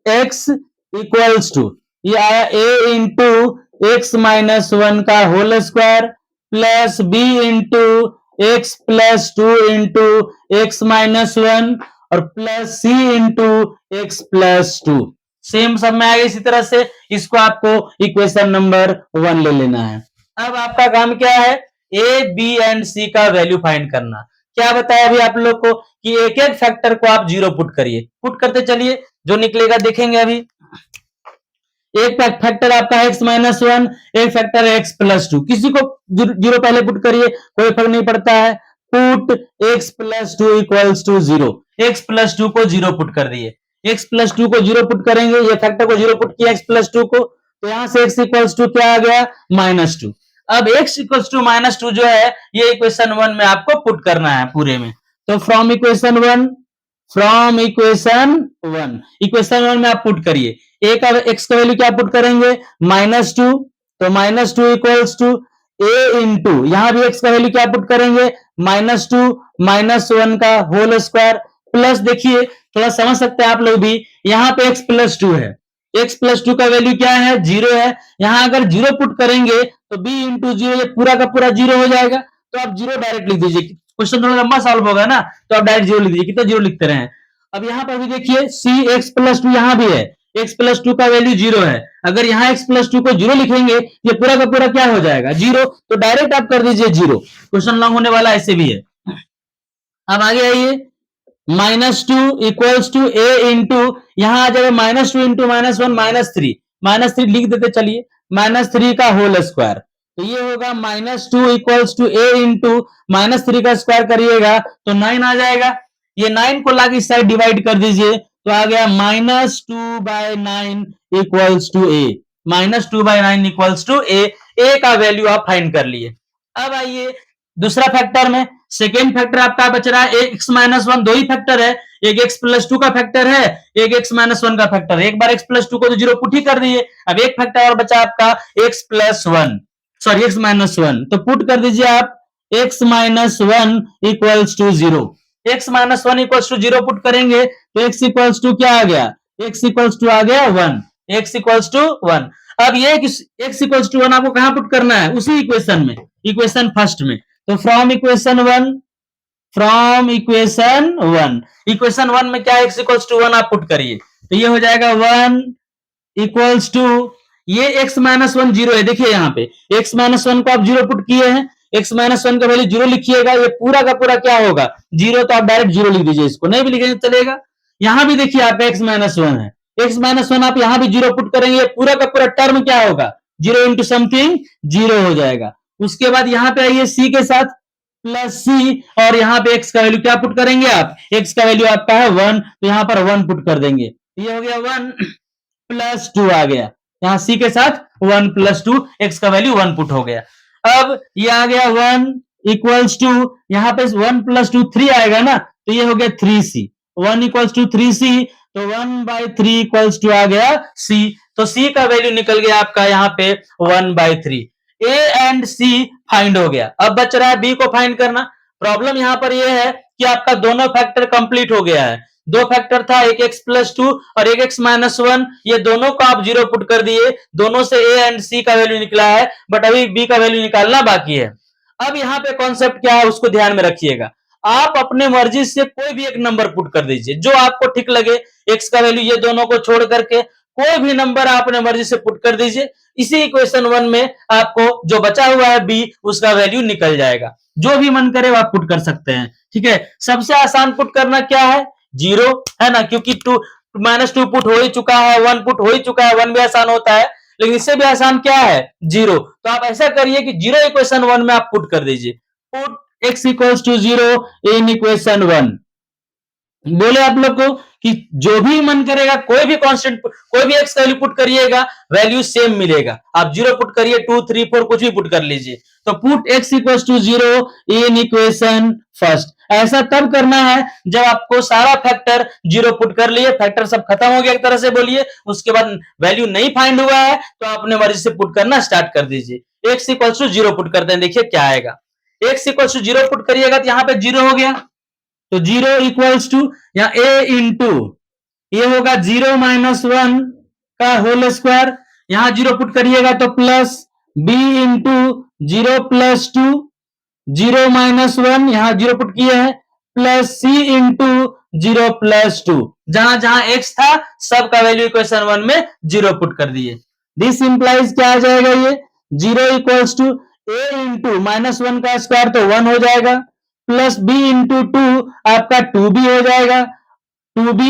Speaker 1: x इक्वल्स टू, ये आया a इंटू एक्स माइनस 1 का whole square plus b into x plus 2 into x minus 1 और plus c into x plus 2, same सब में आएगा इसी तरह से। इसको आपको इक्वेशन नंबर 1 ले लेना है। अब आपका काम क्या है, ए बी एंड सी का वैल्यू फाइंड करना। क्या बताया अभी आप लोग को कि एक एक फैक्टर को आप जीरो पुट करिए, पुट करते चलिए, जो निकलेगा देखेंगे अभी। एक फैक्टर आपका x माइनस 1, एक फैक्टर है x प्लस 2, किसी को जीरो पहले पुट करिए, कोई फर्क नहीं पड़ता है। Put x plus 2 equals to 0, x plus 2 को जीरो पुट कर दिए, x प्लस 2 को जीरो पुट करेंगे, ये फैक्टर को जीरो पुट किया x प्लस 2 को, तो यहां से x इक्वल्स टू क्या आ गया, माइनस 2। अब x इक्वल्स टू माइनस 2 जो है ये इक्वेशन 1 में आपको पुट करना है पूरे में, तो फ्रॉम इक्वेशन 1, फ्रॉम इक्वेशन 1 में आप पुट करिए, ए का एक्स का वैल्यू क्या पुट करेंगे, माइनस 2, तो minus 2 equals to A into, यहां भी एक्स का वैल्यू क्या पुट करेंगे, माइनस 2 माइनस 1 का होल स्क्वायर प्लस, देखिए थोड़ा समझ सकते हैं आप लोग भी, यहां पे एक्स प्लस 2 है, एक्स प्लस 2 का वैल्यू क्या है, 0 है, यहां अगर 0 पुट करेंगे तो b इंटू 0 ये पूरा का पूरा 0 हो जाएगा, तो आप 0 डायरेक्ट लिख दीजिए, क्वेश्चन थोड़ा लंबा सॉल्व होगा ना, तो आप डायरेक्ट 0 लिख दीजिए, कितना 0 लिखते रहे। अब यहां पर भी देखिए सी एक्स प्लस 2 यहां भी है, x प्लस 2 का वैल्यू 0 है, अगर यहां x प्लस 2 को 0 लिखेंगे ये पूरा का पूरा क्या हो जाएगा, 0, तो डायरेक्ट आप कर दीजिए 0, क्वेश्चन लॉन्ग होने वाला ऐसे भी है। अब आगे आइए, minus 2 equals to A into, यहां आ जाएगा माइनस 2 इंटू माइनस 1 माइनस 3 लिख देते चलिए, माइनस 3 का होल स्क्वायर, तो ये होगा minus 2 equals to A into minus 3 का स्क्वायर करिएगा तो 9 आ जाएगा, ये 9 को लाके इस साइड डिवाइड कर दीजिए तो आ गया minus 2 by 9 equals to A, minus 2 by 9 equals to A का वैल्यू आप फाइंड कर लिए। अब आइए दूसरा फैक्टर में, सेकेंड फैक्टर आपका बच रहा है एक्स माइनस 1, दो ही फैक्टर है, एक एक्स प्लस 2 का फैक्टर है, एक एक्स माइनस 1 का फैक्टर है, एक बार एक्स प्लस 2 को तो जीरो पुट ही कर दिए, अब एक फैक्टर और बचा आपका x plus 1, sorry x minus 1, तो पुट कर दीजिए आप x minus 1 equals to 0, x minus 1 equals to 0 put करेंगे तो एक्स इक्वल्स टू क्या आ गया, एक्स इक्वल्स टू आ गया 1, एक्स इक्वल्स टू 1। अब ये एक्स इक्वल्स टू 1 आपको कहां पुट करना है, उसी इक्वेशन में, इक्वेशन फर्स्ट में, तो फ्रॉम इक्वेशन 1, इक्वेशन 1 में क्या x इक्वल्स टू 1 आप पुट करिए, तो ये हो जाएगा 1 इक्वल्स टू, ये x माइनस 1 जीरो है, देखिए यहाँ पे x माइनस 1 को आप जीरो पुट किए हैं, x माइनस 1 का वैल्यू जीरो लिखिएगा, ये पूरा का पूरा क्या होगा, जीरो, तो आप डायरेक्ट जीरो लिख दीजिए, इसको नहीं भी लिखेंगे चलेगा। यहां भी देखिए आपका x माइनस 1 है, x माइनस 1 आप यहां भी जीरो पुट करेंगे, पूरा का पूरा टर्म क्या होगा, जीरो इंटू समथिंग जीरो हो जाएगा। उसके बाद यहाँ पे आइए c के साथ प्लस सी, और यहाँ पे x का वैल्यू क्या पुट करेंगे आप, x का वैल्यू आपका है 1, तो यहाँ पर 1 पुट कर देंगे, ये हो गया 1 प्लस 2 आ गया, यहाँ c के साथ 1 प्लस 2, x का वैल्यू 1 पुट हो गया। अब ये आ गया 1 इक्वल्स टू, यहाँ पे 1 प्लस 2 3 आएगा ना, तो ये हो गया 3c, 1 इक्वल्स टू 3c, तो 1 बाई 3 इक्वल्स टू आ गया c, तो c का वैल्यू निकल गया आपका यहाँ पे 1 by 3, a and c find हो गया। अब बच रहा है बी को फाइंड करना। प्रॉब्लम यहां पर यह है कि आपका दोनों फैक्टर कंप्लीट हो गया है, दो फैक्टर था, एक एक्स प्लस 2 और एक एक्स माइनस 1, ये दोनों को आप जीरो पुट कर दिए, दोनों से ए एंड सी का वैल्यू निकला है, बट अभी बी का वैल्यू निकालना बाकी है। अब यहाँ पे कॉन्सेप्ट क्या है उसको ध्यान में रखिएगा, आप अपने मर्जी से कोई भी एक नंबर पुट कर दीजिए जो आपको ठीक लगे, एक्स का वैल्यू ये दोनों को छोड़ करके कोई भी नंबर आप अपने मर्जी से पुट कर दीजिए, इसी इक्वेशन 1 में आपको जो बचा हुआ है बी उसका वैल्यू निकल जाएगा, जो भी मन करे वो आप पुट कर सकते हैं। ठीक है, सबसे आसान पुट करना क्या है, जीरो है ना, क्योंकि माइनस 2 पुट हो ही चुका है, 1 पुट हो ही चुका है, 1 भी आसान होता है, लेकिन इससे भी आसान क्या है, जीरो। तो आप ऐसा करिए कि जीरो इक्वेशन 1 में आप पुट कर दीजिए, put x equals to 0 in equation 1, बोले आप लोग को कि जो भी मन करेगा कोई भी कांस्टेंट, कोई भी एक्स का वैल्यू पुट करिएगा, वैल्यू सेम मिलेगा। आप 0 पुट करिए, 2 3 4 कुछ भी पुट कर लीजिए। तो put x equal to 0 in equation first. ऐसा तब करना है जब आपको सारा फैक्टर 0 पुट कर लिए, फैक्टर सब खत्म हो गया एक तरह से बोलिए, उसके बाद वैल्यू नहीं फाइंड हुआ है तो अपने मर्जी से पुट करना स्टार्ट कर दीजिए। x इक्वल टू 0 पुट करते हैं, देखिए क्या आएगा। x इक्वल टू 0 पुट करिएगा तो यहां पे 0 हो गया, तो 0 इक्वल्स टू यहाँ a इंटू ये होगा 0 माइनस 1 का होल स्क्वायर, यहां 0 पुट करिएगा तो plus b into 0 plus 2, 0 minus 1 यहां 0 पुट किए हैं, प्लस c इंटू 0 प्लस 2, जहां जहां x था सबका वैल्यू इक्वेशन 1 में 0 पुट कर दिए। दिस इंप्लाइज क्या आ जाएगा, ये 0 equals to a into minus 1 का स्क्वायर तो 1 हो जाएगा, प्लस b इंटू 2 आपका 2b हो जाएगा, 2b,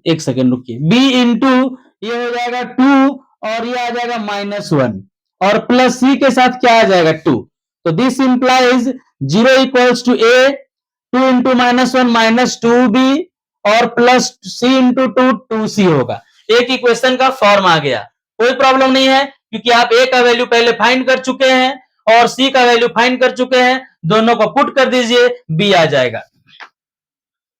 Speaker 1: एक सेकेंड रुकिए, b इंटू ये हो जाएगा 2 और ये आ जाएगा माइनस 1 और प्लस c के साथ क्या आ जाएगा 2। तो this implies 0 equals to a 2 into minus 1 minus 2b और प्लस c इंटू 2 2c होगा। एक इक्वेशन का फॉर्म आ गया, कोई प्रॉब्लम नहीं है क्योंकि आप a का वैल्यू पहले फाइंड कर चुके हैं और c का वैल्यू फाइंड कर चुके हैं, दोनों को पुट कर दीजिए, b आ जाएगा।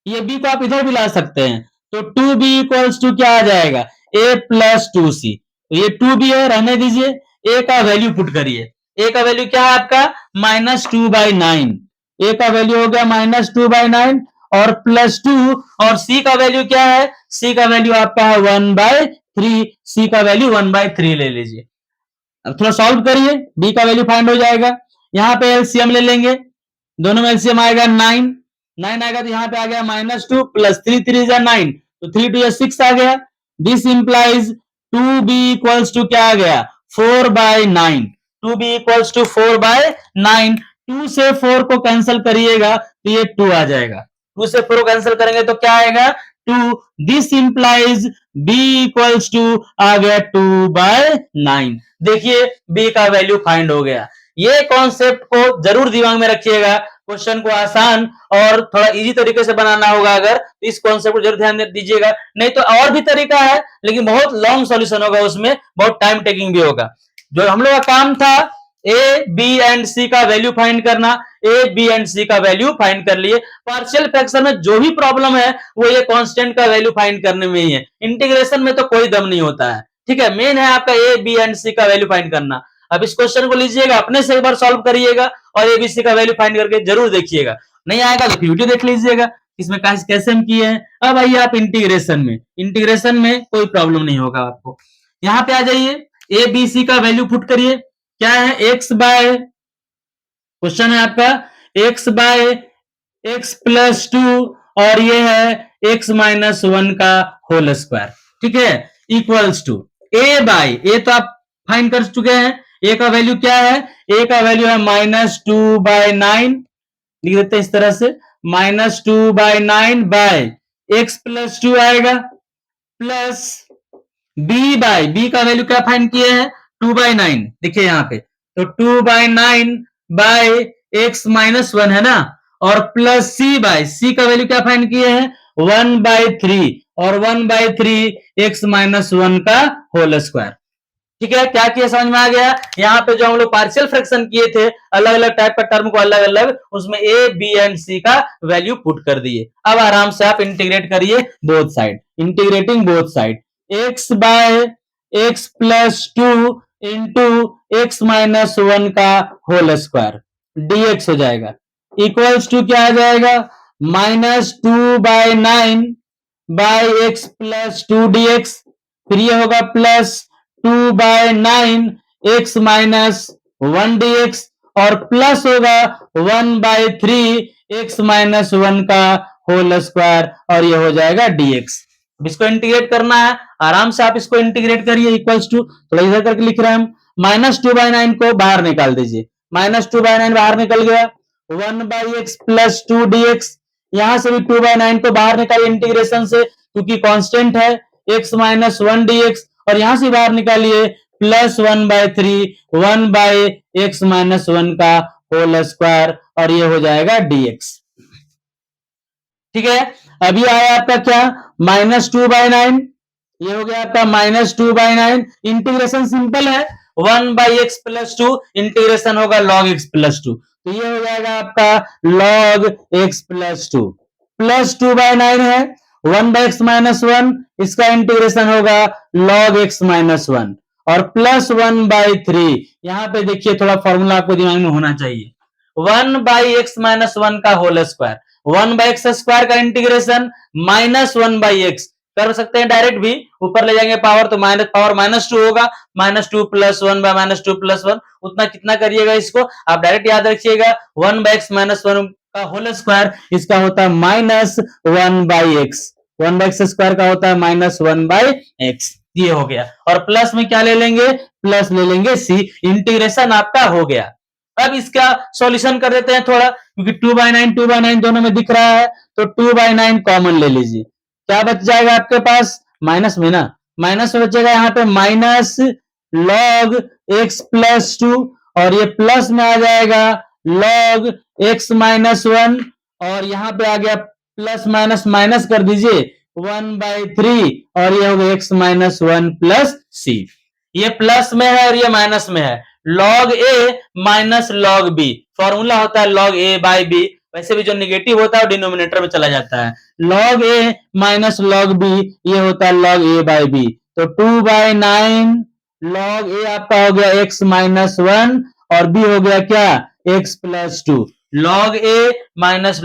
Speaker 1: ये b को आप इधर भी ला सकते हैं, तो 2b इक्वल्स टू क्या आ जाएगा, a प्लस 2c। तो ये 2b है, रहने दीजिए, a का वैल्यू पुट करिए। a का वैल्यू क्या है आपका माइनस 2/9, a का वैल्यू हो गया माइनस 2/9 और प्लस 2 और c का वैल्यू क्या है, c का वैल्यू आपका है 1/3, c का वैल्यू 1/3 ले लीजिए। अब थोड़ा सॉल्व करिए, b का वैल्यू फाइंड हो जाएगा। यहाँ पे एलसीएम ले लेंगे, दोनों में एलसीएम आएगा 9, 9 आएगा तो यहाँ पे आ गया माइनस 2 प्लस 3 3 जा 9, तो 3 2 6 आ गया। This implies 2b equals to क्या आ गया 4/9, 2b इक्वल्स टू 4/9। 2 से 4 को कैंसिल करिएगा तो ये 2 आ जाएगा, 2 से 4 को कैंसिल करेंगे तो क्या आएगा 2। This implies b equals to आ गया 2/9। देखिए b का वैल्यू फाइंड हो गया। ये कॉन्सेप्ट को जरूर दिमाग में रखिएगा, क्वेश्चन को आसान और थोड़ा इजी तरीके से बनाना होगा अगर, तो इस कॉन्सेप्ट को जरूर ध्यान दीजिएगा। नहीं तो और भी तरीका है लेकिन बहुत लॉन्ग सॉल्यूशन होगा, उसमें बहुत टाइम टेकिंग भी होगा। जो हम लोग का काम था ए बी एंड सी का वैल्यू फाइंड करना, ए बी एंड सी का वैल्यू फाइंड कर लिए। पार्शियल फ्रैक्शन में जो भी प्रॉब्लम है वो ये कांस्टेंट का वैल्यू फाइंड करने में ही है, इंटीग्रेशन में तो कोई दम नहीं होता है। ठीक है, मेन है आपका ए बी एंड सी का वैल्यू फाइंड करना। अब इस क्वेश्चन को लीजिएगा, अपने से एक बार सॉल्व करिएगा और एबीसी का वैल्यू फाइंड करके जरूर देखिएगा। नहीं आएगा तो वीडियो देख लीजिएगा इसमें कैसे हम किए हैं। अब आइए आप इंटीग्रेशन में, इंटीग्रेशन में कोई प्रॉब्लम नहीं होगा आपको। यहाँ पे आ जाइए, ए बी सी का वैल्यू पुट करिए, क्या है एक्स बाय, क्वेश्चन है आपका एक्स बाय एक्स प्लस 2 और ये है एक्स माइनस 1 का होल स्क्वायर। ठीक है, equals to A by, a तो आप फाइंड कर चुके हैं, ए का वैल्यू क्या है, ए का वैल्यू है -2/9, लिख देते हैं इस तरह से, -2/9 बाय एक्स प्लस 2 आएगा, प्लस बी बाय, बी का वैल्यू क्या फाइंड किए हैं 2/9, देखिए यहाँ पे, तो 2/9 बाय एक्स माइनस 1 है ना, और प्लस सी बाय, सी का वैल्यू क्या फाइंड किए हैं 1/3 और 1/3 एक्स माइनस 1 का होल स्क्वायर। ठीक है, क्या किया समझ में आ गया। यहाँ पे जो हम लोग पार्शियल फ्रैक्शन किए थे, अलग अलग टाइप का टर्म को अलग अलग, उसमें ए बी एंड सी का वैल्यू पुट कर दिए। अब आराम से आप इंटीग्रेट करिए both side, integrating both side, x by x plus 2 into x minus 1 का होल स्क्वायर डीएक्स हो जाएगा, इक्वल्स टू क्या आ जाएगा -2/9 बाय एक्स प्लस 2 डीएक्स, फिर ये होगा प्लस 2/9 एक्स माइनस 1 dx और प्लस होगा 1/3 एक्स माइनस 1 का होल स्क्वायर और ये हो जाएगा dx। इसको इंटीग्रेट करना है, आराम से आप इसको इंटीग्रेट करिए, इक्वल्स टू, थोड़ा इधर करके लिख रहे हैं हम, -2/9 को बाहर निकाल दीजिए, -2/9 बाहर निकल गया, 1/x प्लस 2 dx, यहां से भी 2/9 को बाहर निकालिए इंटीग्रेशन से क्योंकि कांस्टेंट है x माइनस 1 dx, और यहां से बाहर निकालिए प्लस 1/3 1/x माइनस 1 का होल स्क्वायर और ये हो जाएगा dx। ठीक है, अभी आया आपका क्या, -2/9, ये हो गया आपका -2/9। इंटीग्रेशन सिंपल है, 1/x + 2 इंटीग्रेशन होगा log x + 2, तो ये हो जाएगा आपका log x + 2 प्लस 2/9 है, 1/x - 1 इसका इंटीग्रेशन होगा log x - 1 और प्लस 1/3। यहाँ पे देखिए थोड़ा फॉर्मूला आपको दिमाग में होना चाहिए, 1/x - 1 का होल स्क्वायर, 1/x² का इंटीग्रेशन -1/x कर सकते हैं डायरेक्ट भी, ऊपर ले जाएंगे पावर तो -2 होगा, -2 + 1/-2 + 1 उतना कितना करिएगा इसको आप डायरेक्ट याद रखिएगा, 1/x - 1 का होल स्क्वायर इसका होता है -1/x, 1/x² का होता है -1/x, ये हो गया। और प्लस में क्या ले लेंगे, प्लस ले लेंगे c, इंटीग्रेशन आपका हो गया। अब इसका सॉल्यूशन कर देते हैं थोड़ा, क्योंकि 2/9 दोनों में दिख रहा है, तो 2/9 कॉमन ले लीजिए, क्या बच जाएगा आपके पास, माइनस में ना, माइनस में बचेगा यहाँ पे माइनस log x + 2 और ये प्लस में आ जाएगा log x - 1 और यहाँ पे आ गया प्लस माइनस माइनस कर दीजिए 1/3 और ये हो गया x - 1 + c, ये प्लस में है और ये माइनस में है, log a - log b, formula होता है log a/b, वैसे भी जो निगेटिव होता है वो डिनोमिनेटर में चला जाता है, log a - log b ये होता है log a/b, तो 2/9 log a आपका हो गया x - 1 और b हो गया क्या, x + 2, log a -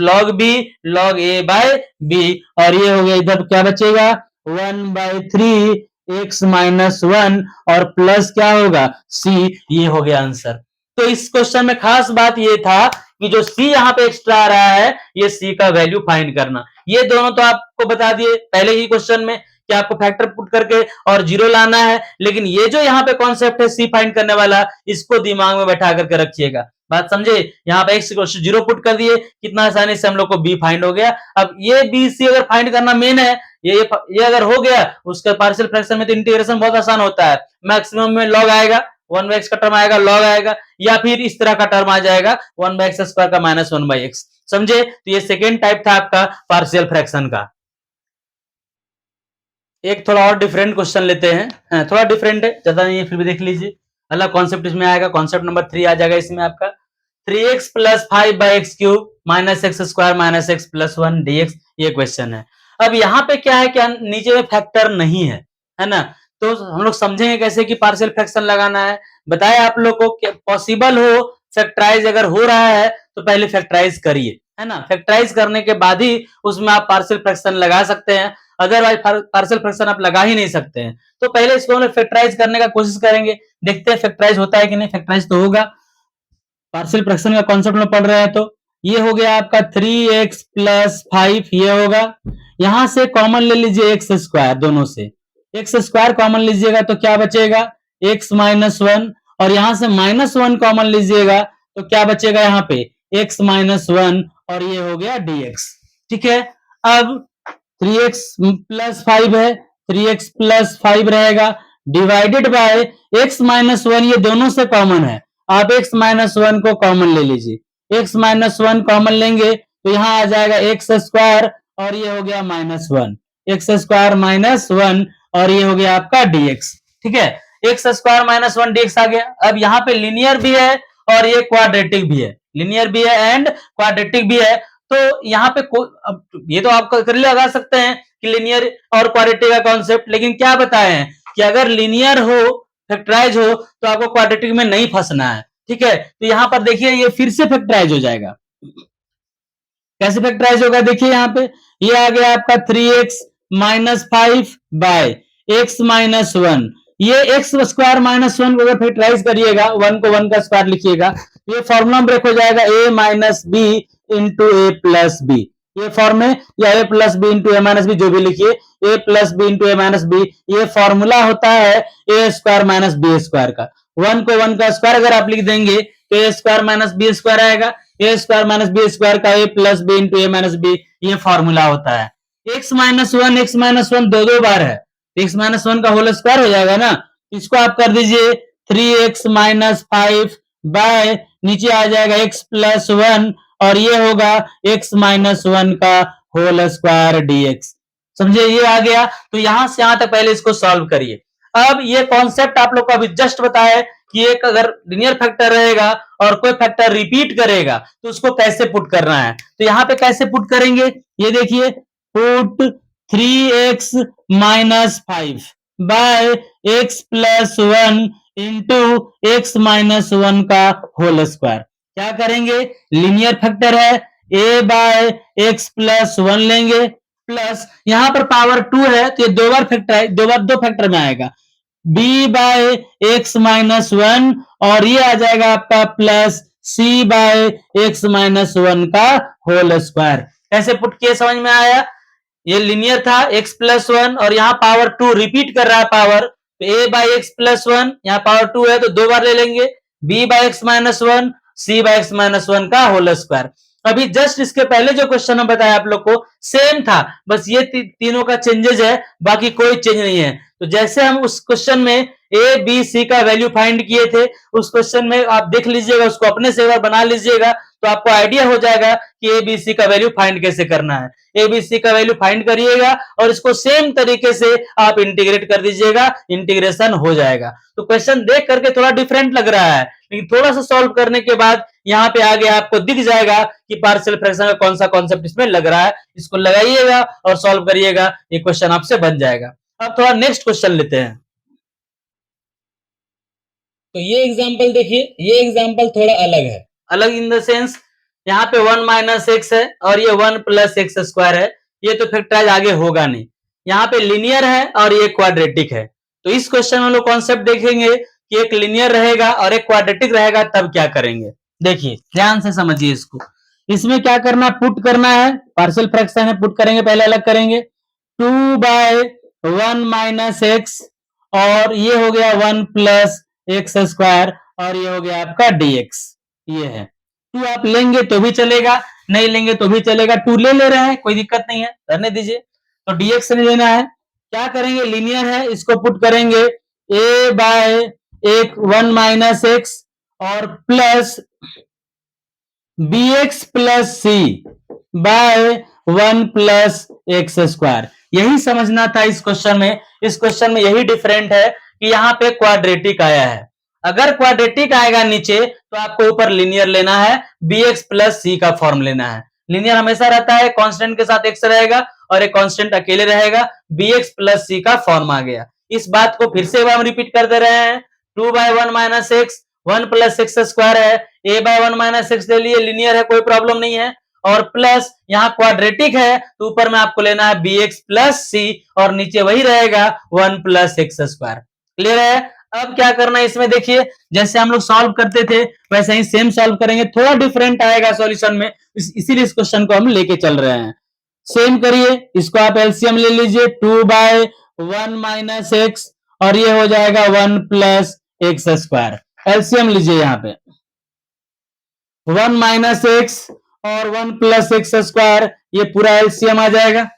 Speaker 1: log b log a/b और ये हो गया इधर क्या बचेगा 1/3 x - 1 और प्लस क्या होगा c, ये हो गया आंसर। तो इस क्वेश्चन में खास बात ये था कि जो c यहाँ पे एक्स्ट्रा आ रहा है ये c का वैल्यू फाइंड करना, ये दोनों तो आपको बता दिए पहले ही क्वेश्चन में कि आपको फैक्टर पुट करके और जीरो लाना है, लेकिन ये जो यहाँ पे कॉन्सेप्ट है c फाइंड करने वाला, इसको दिमाग में बैठा करके रखिएगा, बात समझे। यहाँ पे x = 0 पुट कर दिए, कितना आसानी से हम लोग को b फाइंड हो गया। अब ये b c अगर फाइंड करना मेन है, ये अगर हो गया उसका पार्शियल फ्रैक्शन में तो इंटीग्रेशन बहुत आसान होता है, मैक्सिमम में log आएगा, 1/x का टर्म आएगा log आएगा, या फिर इस तरह का टर्म आ जाएगा 1/x² का -1/x, समझे। तो ये सेकेंड टाइप था आपका पार्शियल फ्रैक्शन का। एक थोड़ा और डिफरेंट क्वेश्चन लेते हैं, थोड़ा डिफरेंट है, ज्यादा नहीं है, फिर भी देख लीजिए, अलग कॉन्सेप्ट इसमें आएगा, कॉन्सेप्ट नंबर 3 आ जाएगा इसमें आपका, 3x + 5/x³ - x² - x + 1 dx, ये क्वेश्चन है। अब यहाँ पे क्या है, क्या नीचे में फैक्टर नहीं है ना, तो हम लोग समझेंगे कैसे कि पार्शियल फ्रैक्शन लगाना है। बताया आप लोग को कि पॉसिबल हो फैक्टराइज अगर हो रहा है तो पहले फैक्टराइज करिए, है ना, फैक्टराइज करने के बाद ही उसमें आप पार्शियल फ्रैक्शन लगा सकते हैं, अदरवाइज पार्शियल फ्रैक्शन आप लगा ही नहीं सकते हैं। तो पहले इसको हम लोग फैक्टराइज करने का कोशिश करेंगे, देखते हैं फैक्टराइज होता है कि नहीं, फैक्टराइज तो होगा, पार्शियल फ्रैक्शन का कॉन्सेप्ट में पढ़ रहे हैं। तो ये हो गया आपका 3x + 5, ये होगा, यहां से कॉमन ले लीजिए x², दोनों से x² कॉमन लीजिएगा तो क्या बचेगा x - 1 और यहां से -1 कॉमन लीजिएगा तो क्या बचेगा यहाँ पे x - 1 और ये हो गया dx, ठीक है। अब 3x + 5 है, 3x + 5 रहेगा डिवाइडेड बाय x - 1, ये दोनों से कॉमन है, आप x - 1 को कॉमन ले लीजिए, x - 1 कॉमन लेंगे तो यहाँ आ जाएगा x² और ये हो गया -1, x² - 1 और ये हो गया आपका dx, ठीक है, x² - 1 dx आ गया। अब यहाँ पे लीनियर भी है और ये क्वाड्रेटिक भी है, लीनियर भी है एंड क्वाड्रेटिक भी है, तो यहाँ पे अब ये तो आप कर लगा सकते हैं कि लीनियर और क्वाड्रेटिक का कॉन्सेप्ट, लेकिन क्या बताए हैं कि अगर लीनियर हो फैक्टराइज हो तो आपको क्वाड्रेटिक में नहीं फंसना है, ठीक है। तो यहाँ पर देखिए ये फिर से फैक्टराइज हो जाएगा, कैसे फैक्टराइज होगा, देखिए यहाँ पे ये आ गया आपका 3x - 5 बाय x - 1, ये x² - 1 को अगर फैक्टराइज करिएगा, 1 को 1 का स्क्वायर लिखिएगा, ये फॉर्मूला ब्रेक हो जाएगा a - b into a + b, ये फॉर्म में, या a + b into a - b जो भी लिखिए, a + b into a - b, ये फॉर्मूला होता है a² - b² का, 1 को 1 का स्क्वायर अगर आप लिख देंगे तो a² - b² आएगा, a² - b² का a + b into a - b, ये फॉर्मूला होता है। x - 1 दो बार है, x - 1 का होल स्क्वायर हो जाएगा ना, इसको आप कर दीजिए 3x - 5 बाय नीचे आ जाएगा x + 1 और ये होगा x - 1 का होल स्क्वायर dx। समझे, ये आ गया। तो यहां से यहां तक पहले इसको सॉल्व करिए। अब ये कॉन्सेप्ट आप लोग को अभी जस्ट बताया कि एक अगर लिनियर फैक्टर रहेगा और कोई फैक्टर रिपीट करेगा तो उसको कैसे पुट करना है। तो यहाँ पे कैसे पुट करेंगे, ये देखिए, put 3x minus 5 by x plus 1 into x minus 1 का होल स्क्वायर। क्या करेंगे, लिनियर फैक्टर है, a बाय एक्स प्लस 1 लेंगे, प्लस यहां पर पावर 2 है तो ये दो बार फैक्टर है, दो फैक्टर में आएगा, b बाय एक्स माइनस 1 और ये आ जाएगा आपका plus c by x minus 1 का होल स्क्वायर। कैसे पुट किए समझ में आया। ये लिनियर था x प्लस 1 और यहाँ पावर 2 रिपीट कर रहा है पावर, तो a बाई एक्स प्लस 1, यहाँ पावर 2 है तो दो बार ले लेंगे, b by x minus 1, c by x minus 1 का होल स्क्वायर। अभी जस्ट इसके पहले जो क्वेश्चन में बताया आप लोग को सेम था, बस ये तीनों का चेंजेस है, बाकी कोई चेंज नहीं है। तो जैसे हम उस क्वेश्चन में ए बी सी का वैल्यू फाइंड किए थे, उस क्वेश्चन में आप देख लीजिएगा, उसको अपने से एक बार बना लीजिएगा तो आपको आइडिया हो जाएगा कि ए बी सी का वैल्यू फाइंड कैसे करना है। ए बी सी का वैल्यू फाइंड करिएगा और इसको सेम तरीके से आप इंटीग्रेट कर दीजिएगा, इंटीग्रेशन हो जाएगा। तो क्वेश्चन देख करके थोड़ा डिफरेंट लग रहा है, लेकिन थोड़ा सा सॉल्व करने के बाद यहाँ पे आगे आपको दिख जाएगा कि पार्शियल फ्रैक्शन का कौन सा कॉन्सेप्ट इसमें लग रहा है। इसको लगाइएगा और सॉल्व करिएगा, ये क्वेश्चन आपसे बन जाएगा। अब थोड़ा नेक्स्ट क्वेश्चन लेते हैं। तो ये एग्जांपल देखिए, ये एग्जांपल थोड़ा अलग है, अलग इन द सेंस यहाँ पे 1 माइनस एक्स है और ये 1 प्लस एक्स स्क्वायर है, ये तो फैक्टराइज आगे होगा नहीं। यहाँ पे लिनियर है और ये क्वाड्रेटिक है। तो इस क्वेश्चन में हम लोग कॉन्सेप्ट देखेंगे कि एक लिनियर रहेगा और एक क्वाड्रेटिक रहेगा, तब क्या करेंगे। देखिए ध्यान से समझिए इसको। इसमें क्या करना, पुट करना है, पार्शियल फ्रैक्शन है, पुट करेंगे, पहले अलग करेंगे। 2 बाय 1 माइनस एक्स और ये हो गया 1 प्लस एक्स स्क्वायर और ये हो गया आपका dx। ये है 2, आप लेंगे तो भी चलेगा, नहीं लेंगे तो भी चलेगा, 2 ले रहे हैं कोई दिक्कत नहीं है, रहने दीजिए। तो dx नहीं लेना है, क्या करेंगे, लिनियर है, इसको पुट करेंगे a बाय एक 1 माइनस एक्स और प्लस bx प्लस सी बाय 1 प्लस एक्स स्क्वायर। यही समझना था इस क्वेश्चन में। इस क्वेश्चन में यही डिफरेंट है कि यहाँ पे क्वाड्रेटिक आया है। अगर क्वाड्रेटिक आएगा नीचे तो आपको ऊपर लिनियर लेना है, bx प्लस सी का फॉर्म लेना है। लिनियर हमेशा रहता है, कांस्टेंट के साथ x रहेगा और एक कांस्टेंट अकेले रहेगा, bx प्लस सी का फॉर्म आ गया। इस बात को फिर से हम रिपीट कर दे रहे हैं, 2 by 1 minus x, 1 plus x square है, a बाय 1 माइनस एक्स ले लिए, लिनियर है, कोई प्रॉब्लम नहीं है, और प्लस यहाँ क्वाड्रेटिक है तो ऊपर में आपको लेना है bx प्लस सी और नीचे वही रहेगा 1 प्लस एक्स स्क्वायर। क्लियर है। अब क्या करना है इसमें, देखिए जैसे हम लोग सॉल्व करते थे वैसे ही सेम सॉल्व करेंगे, थोड़ा डिफरेंट आएगा सॉल्यूशन में, इसीलिए इस क्वेश्चन को हम लेके चल रहे हैं। सेम करिए, इसको आप एलसीएम ले लीजिए, 2 बाय 1 माइनस एक्स और ये हो जाएगा 1 प्लस एक्स स्क्वायर। एलसीएम लीजिए, यहाँ पे 1 माइनस एक्स और 1 प्लस एक्स स्क्वायर, ये पूरा एलसीएम आ जाएगा।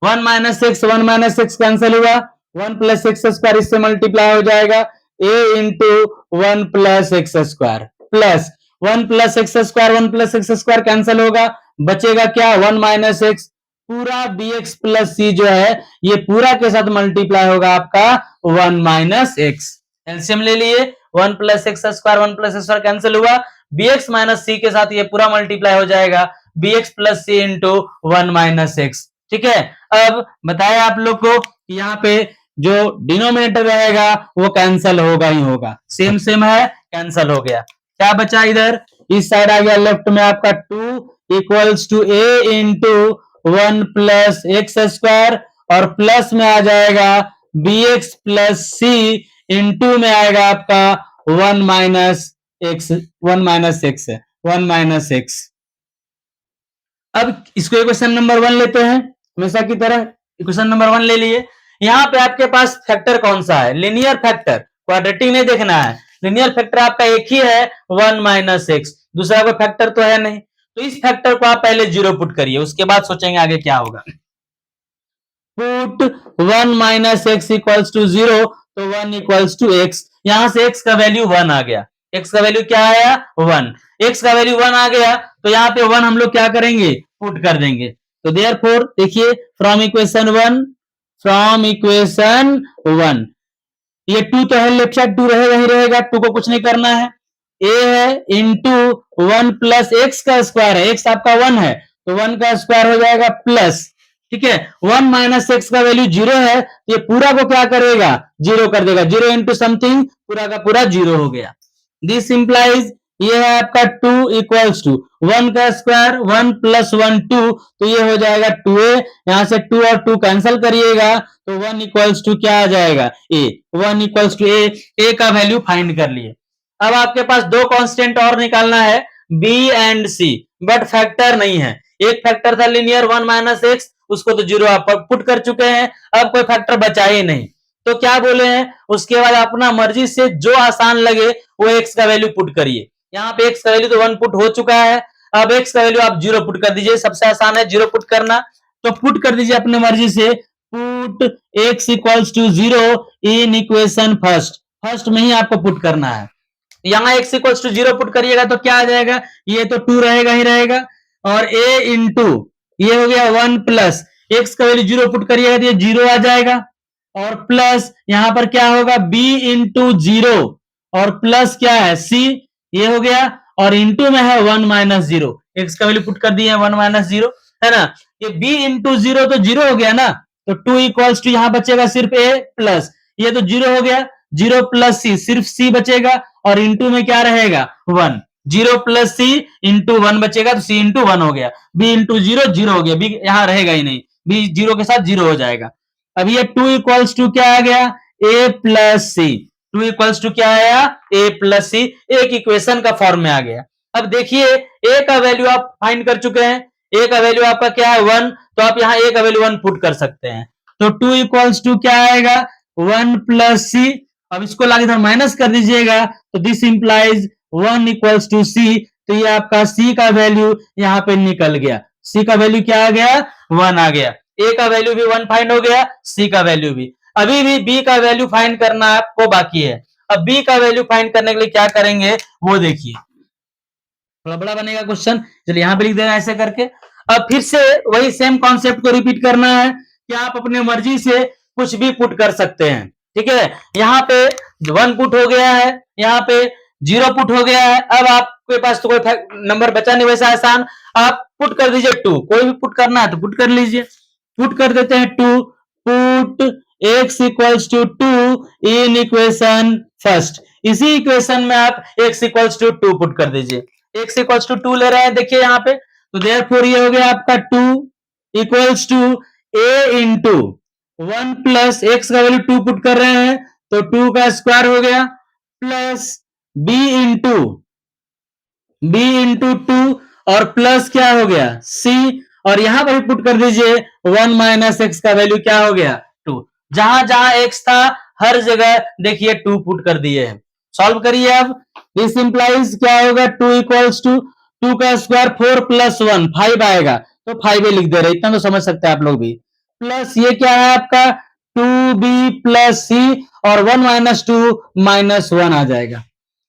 Speaker 1: 1 माइनस एक्स कैंसिल हुआ, 1 प्लस एक्स स्क्वायर इससे मल्टीप्लाई हो जाएगा, a into 1 plus x square plus 1 plus x square, 1 plus x square cancel होगा, बचेगा क्या, 1 माइनस एक्स, पूरा bx प्लस सी जो है ये पूरा के साथ मल्टीप्लाई होगा आपका 1 माइनस एक्स। एलसीएम ले लिए, 1 plus x square 1 plus x square cancel हुआ, bx माइनस सी के साथ ये पूरा मल्टीप्लाई हो जाएगा, bx प्लस सी इंटू 1 माइनस एक्स। ठीक है। अब बताया आप लोग को कि यहाँ पे जो डिनोमिनेटर रहेगा वो कैंसल होगा ही होगा, सेम सेम है, कैंसल हो गया। क्या बचा इधर, इस साइड आ गया लेफ्ट में आपका 2 equals to a into 1 plus x square और प्लस में आ जाएगा bx प्लस सी इंटू में आएगा आपका 1 माइनस एक्स, 1 माइनस एक्स है, 1 माइनस एक्स। अब इसको इक्वेशन नंबर 1 लेते हैं, हमेशा की तरह इक्वेशन नंबर 1 ले लिए। यहाँ पे आपके पास फैक्टर कौन सा है, लिनियर फैक्टर, क्वाड्रेटिक नहीं देखना है, लिनियर फैक्टर आपका एक ही है 1 माइनस एक्स, दूसरा कोई फैक्टर तो है नहीं। तो इस फैक्टर को आप पहले 0 पुट करिए, उसके बाद सोचेंगे आगे क्या होगा। Put 1 minus x equals to 0, तो 1 इक्वल्स टू एक्स, यहां से x का वैल्यू 1 आ गया, x का वैल्यू क्या आया 1, x का वैल्यू 1 आ गया, तो यहाँ पे 1 हम लोग क्या करेंगे, पुट कर देंगे। तो देयरफॉर देखिए फ्रॉम इक्वेशन 1 ये 2 तो है, लेफ्ट साइड 2 रहेगा ही रहेगा, 2 को कुछ नहीं करना है। a है इंटू 1 प्लस एक्स का स्क्वायर है, एक्स आपका 1 है तो 1 का स्क्वायर हो जाएगा प्लस, ठीक है। 1 माइनस एक्स का वैल्यू 0 है तो ये पूरा को क्या करेगा, 0 कर देगा। 0 इंटू समथिंग पूरा का पूरा 0 हो गया। दिस इंप्लाइज ये है आपका 2 इक्वल्स टू 1 का स्क्वायर 1 प्लस 1 2, तो ये हो जाएगा 2a। यहां से 2 और 2 कैंसिल करिएगा तो 1 इक्वल्स टू क्या आ जाएगा, a। 1 इक्वल्स टू a का वैल्यू फाइंड कर लिए। अब आपके पास दो कांस्टेंट और निकालना है, b and c, but factor नहीं है। एक फैक्टर था लीनियर 1 माइनस एक्स, उसको तो 0 आप पुट कर चुके हैं, अब कोई फैक्टर बचा ही नहीं। तो क्या बोले हैं, उसके बाद अपना मर्जी से जो आसान लगे वो एक्स का वैल्यू पुट करिए। यहाँ पे एक्स का वैल्यू तो 1 पुट हो चुका है, अब एक्स का वैल्यू आप 0 पुट कर दीजिए, सबसे आसान है 0 पुट करना। तो पुट कर दीजिए अपने मर्जी से, put x equals to 0 in equation first में ही आपको पुट करना है। यहाँ x इक्वल्स टू 0 पुट करिएगा तो क्या आ जाएगा, ये तो 2 रहेगा ही रहेगा, और a इंटू ये हो गया 1 प्लस x का वैल्यू 0 पुट करिएगा तो ये 0 आ जाएगा, और प्लस यहां पर क्या होगा b इंटू 0 और प्लस क्या है c, ये हो गया, और इंटू में है 1 माइनस 0, एक्स का वैल्यू पुट कर दिए 1 माइनस 0 है ना। ये b इंटू 0 तो 0 हो गया ना, तो 2 इक्वल्स टू यहां बचेगा सिर्फ a प्लस ये तो 0 हो गया, 0 प्लस c सिर्फ c बचेगा, और इंटू में क्या रहेगा 1, 0 प्लस c इंटू 1 बचेगा तो c इंटू 1 हो गया, b इंटू 0 0 हो गया, b यहां रहेगा ही नहीं, b 0 के साथ 0 हो जाएगा। अब ये 2 इक्वल्स टू क्या आ गया, a plus c. 2 equals to क्या आया, a प्लस सी, एक इक्वेशन का फॉर्म में आ गया। अब देखिए a का वैल्यू आप फाइंड कर चुके हैं, a का वैल्यू आपका क्या है 1, तो आप यहाँ a का वैल्यू 1 पुट कर सकते हैं। तो 2 इक्वल्स टू क्या आएगा 1 प्लस सी, अब इसको लाके इधर माइनस कर दीजिएगा तो दिस इंप्लाइज 1 इक्वल्स टू सी, तो ये आपका c का वैल्यू यहाँ पे निकल गया, c का वैल्यू क्या आ गया 1 आ गया, a का वैल्यू भी 1 फाइंड हो गया, c का वैल्यू भी। अभी भी b का वैल्यू फाइंड करना आपको बाकी है। अब b का वैल्यू फाइंड करने के लिए क्या करेंगे वो देखिए, थोड़ा बड़ा बनेगा क्वेश्चन, चलिए यहां पे लिख देना ऐसे करके। अब फिर से वही सेम कॉन्सेप्ट को रिपीट करना है कि आप अपने मर्जी से कुछ भी पुट कर सकते हैं, ठीक है। यहाँ पे 1 पुट हो गया है, यहाँ पे 0 पुट हो गया है, अब आपके पास तो कोई नंबर बचा नहीं वैसा आसान, आप पुट कर दीजिए 2, कोई भी पुट करना है तो पुट कर लीजिए। पुट कर देते हैं 2, put x equals to 2 in equation first, इसी इक्वेशन में आप x इक्वल्स टू 2 पुट कर दीजिए। x इक्वल्स टू 2 ले रहे हैं देखिए यहाँ पे, तो देयरफॉर ये हो गया आपका 2 equals to a into 1 plus x का वैल्यू 2 पुट कर रहे हैं तो 2 का स्क्वायर हो गया, प्लस b इंटू 2 और प्लस क्या हो गया c, और यहां पर पुट कर दीजिए 1 माइनस एक्स का वैल्यू क्या हो गया 2, जहां जहां x था हर जगह देखिए 2 पुट कर दिए हैं। सॉल्व करिए अब, दिस इंप्लाइज क्या होगा 2 इक्वल्स टू 2 का स्क्वायर 4 प्लस 1 5 आएगा, तो 5 लिख दे रहे, इतना तो समझ सकते हैं आप लोग भी। प्लस ये क्या है आपका 2b प्लस सी, और 1 माइनस 2 माइनस 1 आ जाएगा,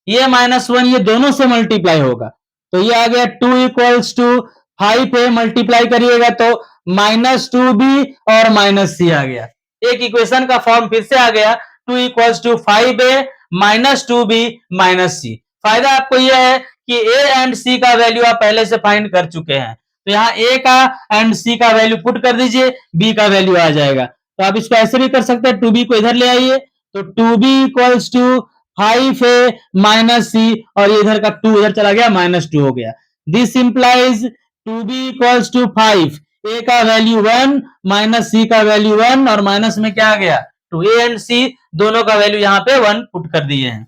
Speaker 1: ये माइनस 1 ये दोनों से मल्टीप्लाई होगा, तो ये आ गया 2 इक्वल्स टू 5 पे मल्टीप्लाई करिएगा तो माइनस 2b और माइनस सी आ गया, एक इक्वेशन का फॉर्म फिर से आ गया 2 equals to 5a minus 2b minus C. फायदा आपको यह है कि a एंड c का वैल्यू आप पहले से फाइंड कर चुके हैं, तो यहाँ a का एंड c का वैल्यू पुट कर दीजिए, b का वैल्यू आ जाएगा। तो आप इसको ऐसे भी कर सकते हैं, 2b को इधर ले आइए तो 2b equals to 5a minus सी, और इधर का 2 इधर चला गया माइनस 2 हो गया। This implies 2b equals to 5, a का वैल्यू 1 माइनस c का वैल्यू 1, और माइनस में क्या आ गया 2, a एंड c दोनों का वैल्यू यहाँ पे 1 पुट कर दिए हैं।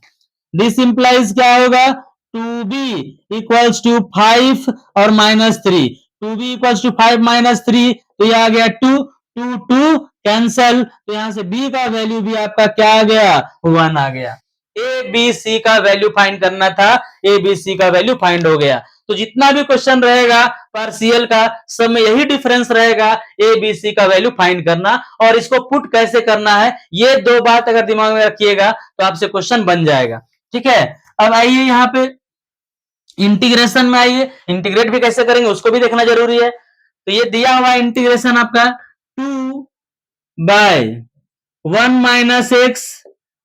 Speaker 1: दिस इंप्लाइज क्या होगा 2b इक्वल्स टू 5 और minus 3, 2b equals to 5 minus 3, तो ये आ गया 2, 2 2 कैंसल, तो यहां से b का वैल्यू भी आपका क्या आ गया 1 आ गया। ए बी सी का वैल्यू फाइंड करना था, ए बी सी का वैल्यू फाइंड हो गया। तो जितना भी क्वेश्चन रहेगा पार्शियल का सब में यही डिफरेंस रहेगा, ए बी सी का वैल्यू फाइंड करना और इसको पुट कैसे करना है, ये दो बात अगर दिमाग में रखिएगा तो आपसे क्वेश्चन बन जाएगा, ठीक है। अब आइए यहाँ पे इंटीग्रेशन में आइए, इंटीग्रेट भी कैसे करेंगे उसको भी देखना जरूरी है। तो ये दिया हुआ इंटीग्रेशन आपका 2/1 - x,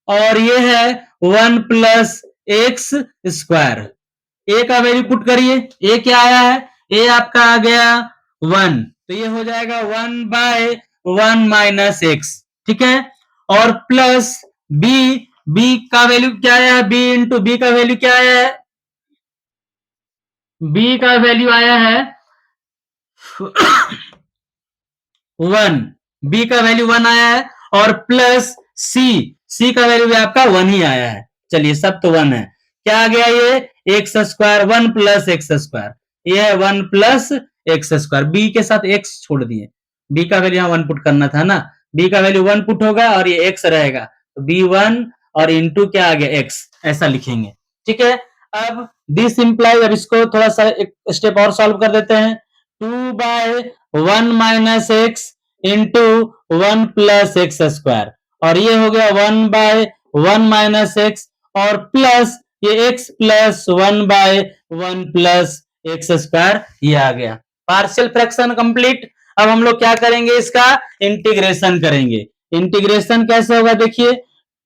Speaker 1: और ये है 1 + x²। ए का वैल्यू पुट करिए, ए क्या आया है, ए आपका आ गया 1, तो ये हो जाएगा 1/1 - x, ठीक है। और प्लस बी, बी का वैल्यू क्या आया है, बी इंटू बी का वैल्यू क्या आया है, बी का वैल्यू आया है 1, बी का वैल्यू 1 आया है, और प्लस सी, सी का वैल्यू भी आपका 1 ही आया है। चलिए सब तो 1 है, क्या आ गया ये x², 1 + x², ये है 1 + x², बी के साथ x छोड़ दिए, बी का वैल्यू यहाँ 1 पुट करना था ना, बी का वैल्यू 1 पुट होगा और ये x रहेगा, तो b1 और इंटू क्या आ गया x, ऐसा लिखेंगे, ठीक है। अब दिस इंप्लाइज, अब इसको थोड़ा सा एक स्टेप और सॉल्व कर देते हैं, 2/1 - x इंटू 1 + x², और ये हो गया 1/1 - x, और प्लस ये x + 1/1 + x², ये आ गया पार्शियल फ्रैक्शन कंप्लीट। अब हम लोग क्या करेंगे, इसका इंटीग्रेशन करेंगे। इंटीग्रेशन कैसे होगा देखिए,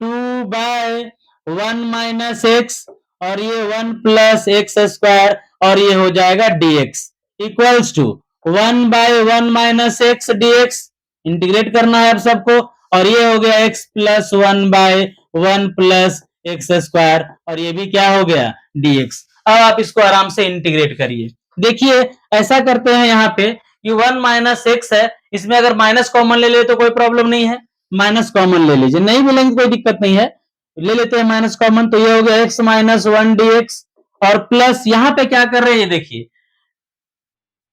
Speaker 1: 2/1 - x, और ये 1 + x², और ये हो जाएगा dx equals to 1/1 - x dx, integrate करना है अब सबको, और ये हो गया x + 1/1 + x², और ये भी क्या हो गया dx। अब आप इसको आराम से इंटीग्रेट करिए, देखिए ऐसा करते हैं यहाँ पे कि 1 - x है, इसमें अगर माइनस कॉमन ले ले तो कोई प्रॉब्लम नहीं है, माइनस कॉमन ले लीजिए, नहीं मिलेंगे कोई दिक्कत नहीं है, ले लेते हैं माइनस कॉमन, तो ये हो गया x - 1 dx, और प्लस यहाँ पे क्या कर रहे हैं ये देखिए,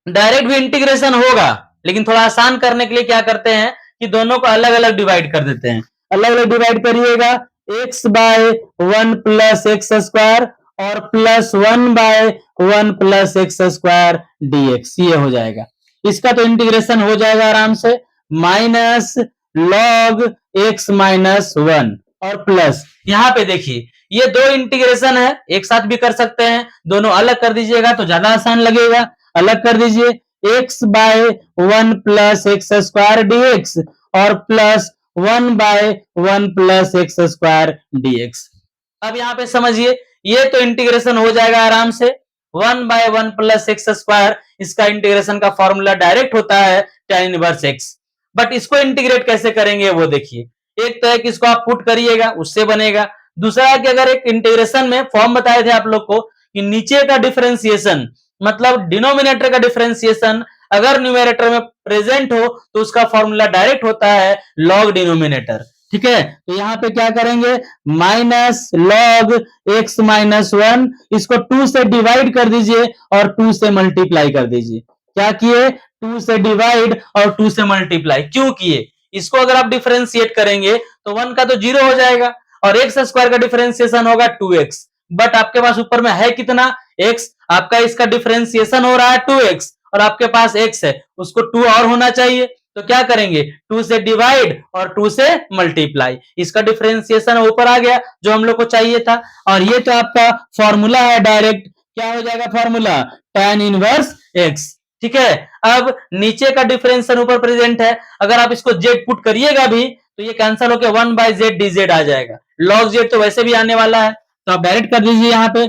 Speaker 1: डायरेक्ट भी इंटीग्रेशन होगा, लेकिन थोड़ा आसान करने के लिए क्या करते हैं कि दोनों को अलग अलग डिवाइड कर देते हैं, अलग अलग डिवाइड करिएगा, x/1 + x², और प्लस 1/1 + x² dx, ये हो जाएगा, इसका तो इंटीग्रेशन हो जाएगा आराम से, माइनस log x - 1, और प्लस यहाँ पे देखिए ये दो इंटीग्रेशन है, एक साथ भी कर सकते हैं, दोनों अलग कर दीजिएगा तो ज्यादा आसान लगेगा, अलग कर दीजिए, x/1 + x² dx, और प्लस 1/1 + x² dx। अब यहाँ पे समझिए, ये तो इंटीग्रेशन हो जाएगा आराम से, 1/1 + x², इसका इंटीग्रेशन का फॉर्मूला डायरेक्ट होता है tan इनवर्स x, बट इसको इंटीग्रेट कैसे करेंगे वो देखिए, एक तो है कि इसको आप पुट करिएगा उससे बनेगा, दूसरा है कि अगर एक इंटीग्रेशन में फॉर्म बताए थे आप लोग को कि नीचे का डिफरेंशिएशन मतलब डिनोमिनेटर का डिफरेंशिएशन अगर न्यूमेरेटर में प्रेजेंट हो तो उसका फॉर्मूला डायरेक्ट होता है लॉग डिनोमिनेटर, ठीक है। तो यहाँ पे क्या करेंगे, माइनस log x - 1, इसको 2 से डिवाइड कर दीजिए और 2 से मल्टीप्लाई कर दीजिए, क्या किए, 2 से डिवाइड और 2 से मल्टीप्लाई क्यों किए, इसको अगर आप डिफरेंशिएट करेंगे तो 1 का तो 0 हो जाएगा, और x² का डिफरेंशिएशन होगा 2x, बट आपके पास ऊपर में है कितना x, आपका इसका डिफरेंशिएशन हो रहा है 2x, और आपके पास x है, उसको 2 और होना चाहिए, तो क्या करेंगे 2 से डिवाइड और 2 से मल्टीप्लाई, इसका डिफरेंशिएशन ऊपर आ गया जो हम लोग को चाहिए था, और ये तो आपका फॉर्मूला है डायरेक्ट, क्या हो जाएगा फॉर्मूला, tan इनवर्स x, ठीक है। अब नीचे का डिफरेंशिएशन ऊपर प्रेजेंट है, अगर आप इसको z पुट करिएगा भी तो ये कैंसिल होकर 1/z dz आ जाएगा, log z तो वैसे भी आने वाला है, तो आप डायरेक्ट कर दीजिए यहाँ पे,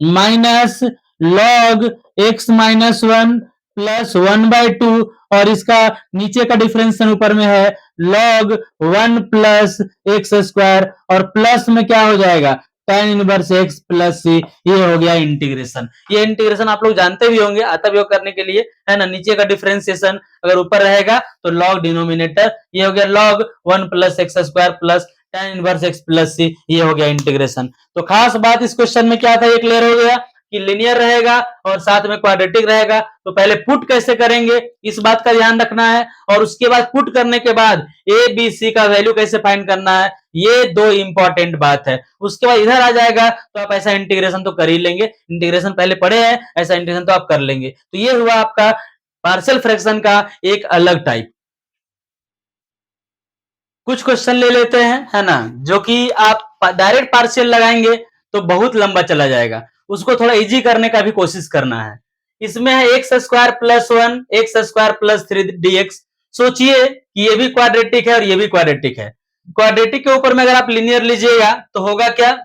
Speaker 1: माइनस log x - 1 प्लस 1/2, और इसका नीचे का डिफरेंशिएशन ऊपर में है log 1 + x², और प्लस में क्या हो जाएगा tan inverse x plus c, ये हो गया इंटीग्रेशन। ये इंटीग्रेशन आप लोग जानते भी होंगे, आता भी हो करने के लिए, है ना, नीचे का डिफरेंशिएशन अगर ऊपर रहेगा तो log डिनोमिनेटर, ये हो गया log 1 + x² plus tan inverse x plus c, ये हो गया इंटीग्रेशन। तो खास बात इस क्वेश्चन में क्या था, ये क्लियर हो गया कि लिनियर रहेगा और साथ में क्वाड्रेटिक रहेगा, तो पहले पुट कैसे करेंगे इस बात का ध्यान रखना है, और उसके बाद पुट करने के बाद ए बी सी का वैल्यू कैसे फाइंड करना है, ये दो इंपॉर्टेंट बात है। उसके बाद इधर आ जाएगा तो आप ऐसा इंटीग्रेशन तो कर ही लेंगे, इंटीग्रेशन पहले पढ़े हैं, ऐसा इंटीग्रेशन तो आप कर लेंगे। तो ये हुआ आपका पार्शियल फ्रैक्शन का एक अलग टाइप। कुछ क्वेश्चन ले लेते हैं, है ना, जो कि आप डायरेक्ट पार्शियल लगाएंगे तो बहुत लंबा चला जाएगा, उसको थोड़ा इजी करने का भी कोशिश करना है। इसमें है x square plus 1 x square plus 3 dx। सोचिए कि ये भी क्वाड्रेटिक है और ये भी क्वाड्रेटिक है। क्वाड्रेटिक के ऊपर में अगर आप लिनियर लीजिएगा तो होगा क्या,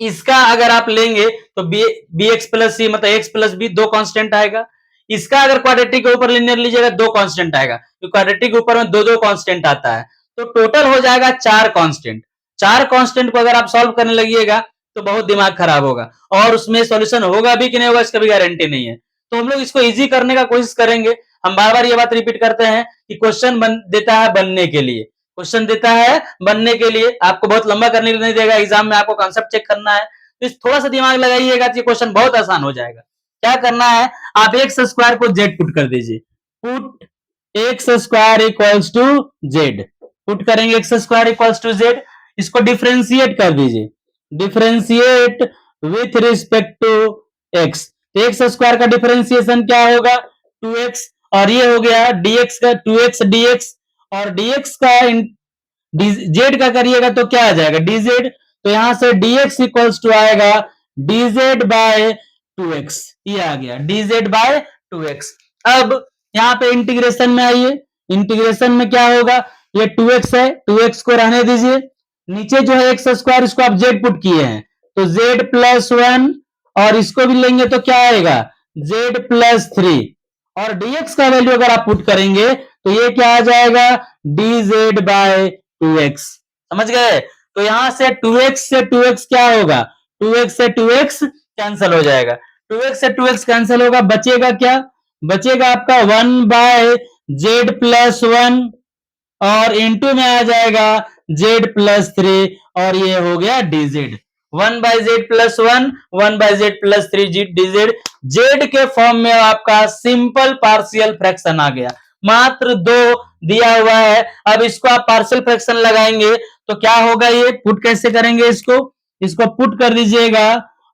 Speaker 1: इसका अगर आप लेंगे तो बी एक्स प्लस सी मतलब एक्स प्लस बी, दो कांस्टेंट आएगा। इसका अगर क्वाड्रेटिक के ऊपर लिनियर लीजिएगा दो कांस्टेंट आएगा, तो क्वाड्रेटिक के ऊपर में दो दो कांस्टेंट आता है, तो टोटल हो जाएगा चार कांस्टेंट। चार कांस्टेंट को अगर आप सॉल्व करने लगिएगा तो बहुत दिमाग खराब होगा, और उसमें सॉल्यूशन होगा भी कि नहीं होगा इसका भी गारंटी नहीं है। तो हम लोग इसको इजी करने का कोशिश करेंगे। हम बार बार ये बात रिपीट करते हैं कि क्वेश्चन देता है बनने के लिए, क्वेश्चन देता है बनने के लिए, आपको बहुत लंबा करने के लिए नहीं देगा। एग्जाम में आपको कॉन्सेप्ट चेक करना है, तो थोड़ा सा दिमाग लगाइएगा तो ये क्वेश्चन बहुत आसान हो जाएगा। क्या करना है, आप एक्स स्क्वायर को जेड पुट कर दीजिए। Put X square equals to Z, put करेंगे X square equals to Z. इसको डिफरेंशिएट कर दीजिए, differentiate with respect to X. तो एक्स स्क्वायर का डिफरेंशिएशन क्या होगा, 2x, और ये हो गया dx का 2x dx, और dx का जेड का करिएगा तो क्या आ जाएगा dz। तो यहां से dx इक्वल्स टू आएगा dz बाय 2x, ये आ गया dz बाय 2x। अब यहाँ पे इंटीग्रेशन में आइए, इंटीग्रेशन में क्या होगा, ये 2x है, 2x को रहने दीजिए। नीचे जो है एक्स स्क्वायर, इसको आप जेड पुट किए हैं तो जेड प्लस 1, और इसको भी लेंगे तो क्या आएगा जेड प्लस 3, और dx का वैल्यू अगर आप पुट करेंगे तो ये क्या आ जाएगा dz बाय 2x। समझ गए। तो यहां से 2x से 2x क्या होगा, 2x से 2x कैंसिल हो जाएगा, 2x से 2x कैंसिल होगा, बचेगा क्या, बचेगा आपका 1 बाय जेड प्लस 1, और इनटू में आ जाएगा जेड प्लस 3, और ये हो गया dz। 1 by Z plus 1, 1 by Z plus 3 dz। Z के फॉर्म में आपका सिंपल पार्शियल फ्रैक्शन आ गया, मात्र 2 दिया हुआ है। अब इसको आप पार्शियल फ्रैक्शन लगाएंगे तो क्या होगा, ये पुट कैसे करेंगे, इसको पुट कर दीजिएगा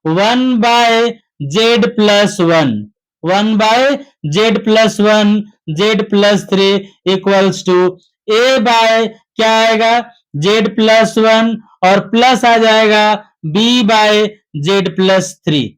Speaker 1: 1 by Z plus 1, 1 by Z plus 1 Z plus 3 equals to A by क्या आएगा जेड प्लस 1, और प्लस आ जाएगा B by Z plus 3,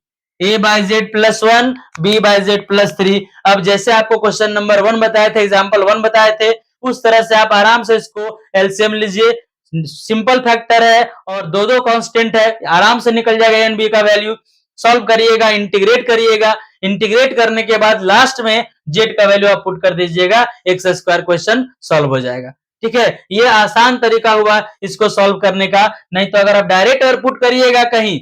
Speaker 1: A by Z plus 1 B by Z plus 3। अब जैसे आपको क्वेश्चन नंबर 1 बताए थे, एग्जांपल 1 बताए थे, उस तरह से आप आराम से इसको एलसीएम लीजिए। सिंपल फैक्टर है और दो दो कांस्टेंट है, आराम से निकल जाएगा एन बी का वैल्यू। सॉल्व करिएगा, इंटीग्रेट करिएगा, इंटीग्रेट करने के बाद लास्ट में जेड का वैल्यू आप पुट कर दीजिएगा, एक्स स्क्वायर क्वेश्चन सॉल्व हो जाएगा। ठीक है, ये आसान तरीका हुआ इसको सॉल्व करने का। नहीं तो अगर आप डायरेक्ट अगर पुट करिएगा कहीं,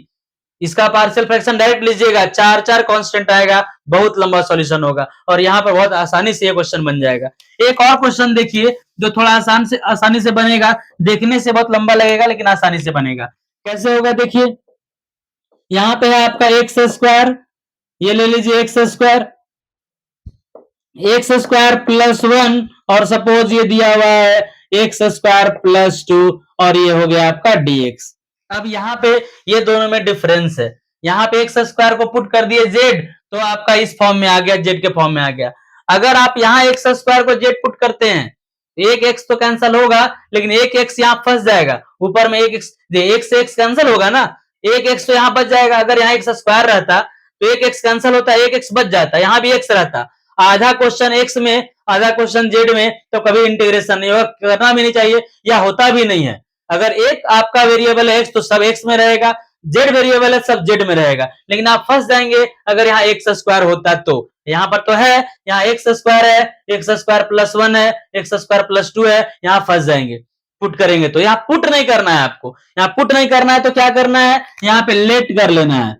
Speaker 1: इसका पार्शियल फ्रैक्शन डायरेक्ट लीजिएगा, चार चार कांस्टेंट आएगा, बहुत लंबा सॉल्यूशन होगा, और यहाँ पर बहुत आसानी से ये क्वेश्चन बन जाएगा। एक और क्वेश्चन देखिए जो थोड़ा आसानी से बनेगा, देखने से बहुत लंबा लगेगा लेकिन आसानी से बनेगा। कैसे होगा देखिए, यहाँ पे है आपका एक्स स्क्वायर, ये ले लीजिए x square, x square plus 1, और सपोज ये दिया हुआ है एक्स स्क्वायर प्लस 2, और ये हो गया आपका dx। अब यहाँ पे ये दोनों में डिफरेंस है, यहाँ पे एक्स स्क्वायर को पुट कर दिए जेड तो आपका इस फॉर्म में आ गया, जेड के फॉर्म में आ गया। अगर आप यहाँ एक्स स्क्वायर को जेड पुट करते हैं, एक एक्स तो कैंसिल होगा लेकिन एक एक्स यहाँ फंस जाएगा, ऊपर में एक एक्स से एक्स कैंसिल होगा ना, एक एक्स तो यहाँ बच जाएगा। अगर यहाँ एक्स स्क्वायर रहता तो एक एक्स कैंसिल होता, एक एक्स बच जाता, यहाँ भी एक्स रहता। आधा क्वेश्चन एक्स में आधा क्वेश्चन जेड में, तो कभी इंटीग्रेशन नहीं होगा, करना भी नहीं चाहिए, या होता भी नहीं है। अगर एक आपका वेरिएबल है एक्स तो सब एक्स में रहेगा, जेड वेरिएबल है सब जेड में रहेगा, लेकिन आप फंस जाएंगे अगर यहाँ एक्स स्क्वायर होता तो। यहाँ पर तो है, यहाँ एक्स स्क्वायर है, एक्स स्क्वायर प्लस 1 है, एक्स स्क्वायर प्लस 2 है, यहाँ फंस जाएंगे। पुट करेंगे तो यहाँ पुट नहीं करना है आपको, यहाँ पुट नहीं करना है तो क्या करना है, यहाँ पे लेट कर लेना है।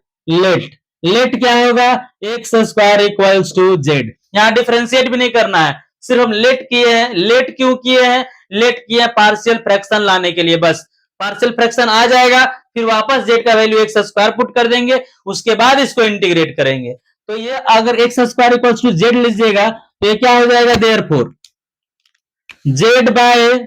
Speaker 1: लेट क्या होगा, x square equals to z. यहाँ डिफरेंशिएट भी नहीं करना है, सिर्फ हम लेट किए हैं। लेट क्यों किए हैं, लेट किए हैं पार्शियल फ्रैक्शन लाने के लिए, बस पार्शियल फ्रैक्शन आ जाएगा फिर वापस जेड का वैल्यू एक्स स्क्वायर पुट कर देंगे, उसके बाद इसको इंटीग्रेट करेंगे। तो ये अगर x square equals to z लीजिएगा तो ये क्या हो जाएगा, therefore z by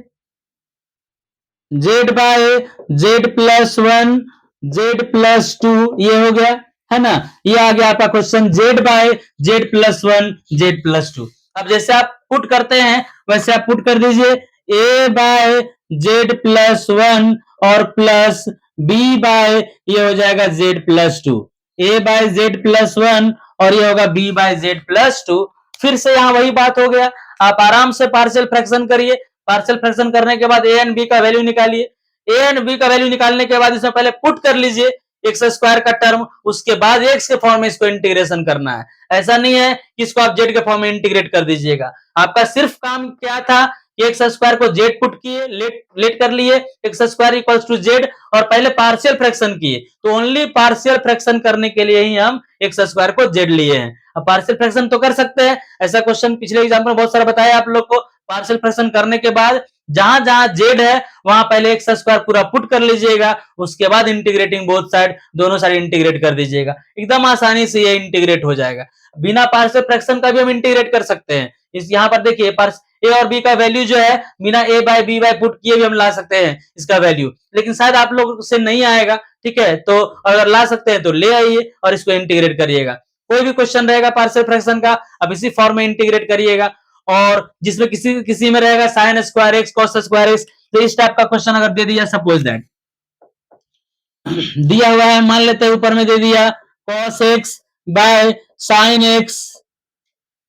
Speaker 1: Z plus 1 Z plus 2, ये हो गया है ना, ये आ गया आपका question z by Z plus 1 Z plus 2। अब जैसे आप पुट करते हैं वैसे आप पुट कर दीजिए ए बाय जेड प्लस 1 और प्लस बी बाय ये हो जाएगा Z plus 2, A by Z plus 1 और ये होगा b बाय जेड प्लस 2। फिर से यहाँ वही बात हो गया, आप आराम से पार्शियल फ्रैक्शन करिए। पार्शियल फ्रैक्शन करने के बाद ए एंड बी का वैल्यू निकालिए। ए एंड बी का वैल्यू निकालने के बाद इसमें पहले पुट कर लीजिए एक्स स्क्वायर का टर्म, उसके बाद एक्स के फॉर्म में इसको इंटीग्रेशन करना है। ऐसा नहीं है कि इसको आप जेड के फॉर्म में इंटीग्रेट कर दीजिएगा। आपका सिर्फ काम क्या था कि एक्स स्क्वायर को जेड पुट किए, लेट कर लिए, x square equals to z, और पहले पार्शियल फ्रैक्शन किए। तो ओनली पार्शियल फ्रैक्शन करने के लिए ही हम एक्स स्क्वायर को जेड लिए हैं। अब पार्शियल फ्रैक्शन तो कर सकते हैं, ऐसा क्वेश्चन पिछले एग्जाम्पल में बहुत सारा बताया आप लोग को। पार्शियल फ्रैक्शन करने के बाद जहां जहां जेड है वहां पहले एक्स स्क्वायर पूरा पुट कर लीजिएगा, उसके बाद इंटीग्रेटिंग बोथ साइड, दोनों साइड इंटीग्रेट कर दीजिएगा। एकदम आसानी से ये इंटीग्रेट हो जाएगा। बिना पार्शियल फ्रैक्शन का भी हम इंटीग्रेट कर सकते हैं। इस यहाँ पर देखिए ए और बी का वैल्यू जो है बिना ए बाय बी बाय पुट किए भी हम ला सकते हैं इसका वैल्यू, लेकिन शायद आप लोग से नहीं आएगा, ठीक है। तो अगर ला सकते हैं तो ले आइए और इसको इंटीग्रेट करिएगा। कोई भी क्वेश्चन रहेगा पार्शियल फ्रैक्शन का, अब इसी फॉर्म में इंटीग्रेट करिएगा। और जिसमें किसी किसी में रहेगा sine square x cos square x, तो इस टाइप का क्वेश्चन अगर दे दिया, सपोज दैट दिया हुआ है, मान लेते हैं ऊपर में दे दिया cos x by sine x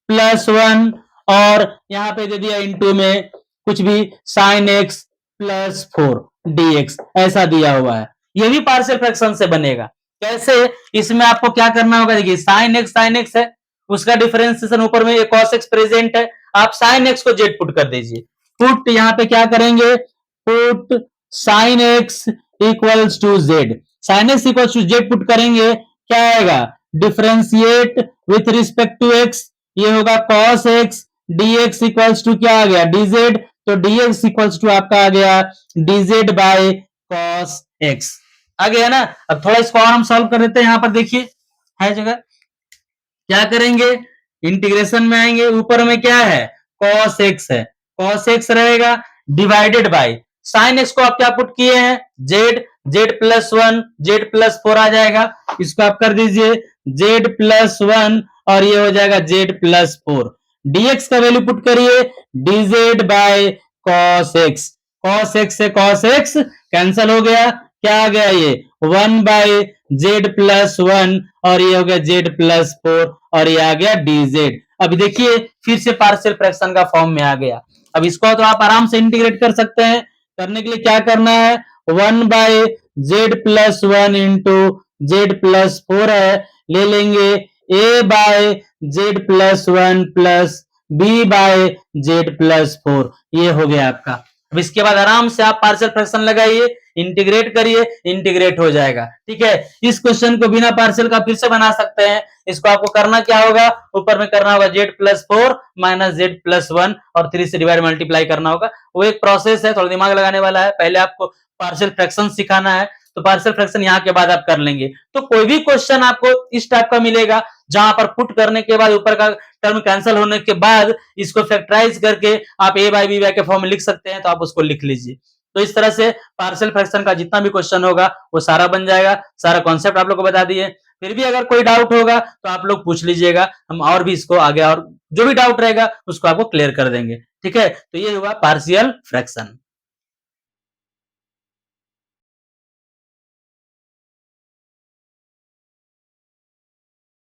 Speaker 1: plus 1, और यहाँ पे दे दिया इनटू में कुछ भी साइन एक्स प्लस 4 dx, ऐसा दिया हुआ है। ये भी पार्शियल फ्रैक्शन से बनेगा। कैसे? इसमें आपको क्या करना होगा, देखिए साइन एक्स है, उसका डिफरेंशिएशन ऊपर में cos x प्रेजेंट है, आप साइन एक्स को जेड पुट कर दीजिए। पुट यहाँ पे क्या करेंगे, put sine x equals to z, sine x equals to Z put करेंगे, क्या आएगा, differentiate with respect to x, ये होगा cos x dx equals to क्या आ गया, dz, तो dx इक्वल्स टू आपका आ गया dz बाय cos x, आ गया ना। अब थोड़ा इसको और हम सॉल्व कर देते हैं। यहाँ पर देखिए है जगह, क्या करेंगे, इंटीग्रेशन में आएंगे, ऊपर में क्या है cos x है, cos x रहेगा डिवाइडेड बाय साइन x को आप क्या पुट किए हैं, z प्लस 1 z प्लस 4 आ जाएगा, इसको आप कर दीजिए z प्लस 1 और ये हो जाएगा z प्लस 4, dx का वैल्यू पुट करिए dz by cos x, cos x से cos x कैंसल हो गया, क्या आ गया ये 1 बाय z प्लस 1 और ये हो गया z प्लस 4 और ये आ गया dz। अब देखिए फिर से पार्शियल फ्रैक्शन का फॉर्म में आ गया। अब इसको तो आप आराम से इंटीग्रेट कर सकते हैं। करने के लिए क्या करना है, 1 by z plus 1 into z plus 4 है, ले लेंगे a by z plus 1 plus b by z plus 4, ये हो गया आपका। अब इसके बाद आराम से आप पार्शियल फ्रैक्शन लगाइए, इंटीग्रेट करिए, इंटीग्रेट हो जाएगा, ठीक है। इस क्वेश्चन को बिना पार्शियल का फिर से बना सकते हैं। इसको आपको करना क्या होगा, ऊपर में करना होगा z plus 4 minus z plus 1 और 3 से डिवाइड मल्टीप्लाई करना होगा। वो एक प्रोसेस है, थोड़ा दिमाग लगाने वाला है। पहले आपको पार्शियल फ्रैक्शन सिखाना है, तो पार्शियल फ्रैक्शन यहाँ के बाद आप कर लेंगे। तो कोई भी क्वेश्चन आपको इस टाइप का मिलेगा जहां पर पुट करने के बाद ऊपर का टर्म कैंसिल होने के बाद इसको फैक्टराइज करके आप a बाय b बाय के फॉर्म में लिख सकते हैं, तो आप उसको लिख लीजिए। तो इस तरह से पार्शियल फ्रैक्शन का जितना भी क्वेश्चन होगा वो सारा बन जाएगा। सारा कॉन्सेप्ट आप लोग को बता दिए। फिर भी अगर कोई डाउट होगा तो आप लोग पूछ लीजिएगा, हम और भी इसको आगे और जो भी डाउट रहेगा उसको आपको क्लियर कर देंगे, ठीक है। तो ये हुआ पार्शियल फ्रैक्शन।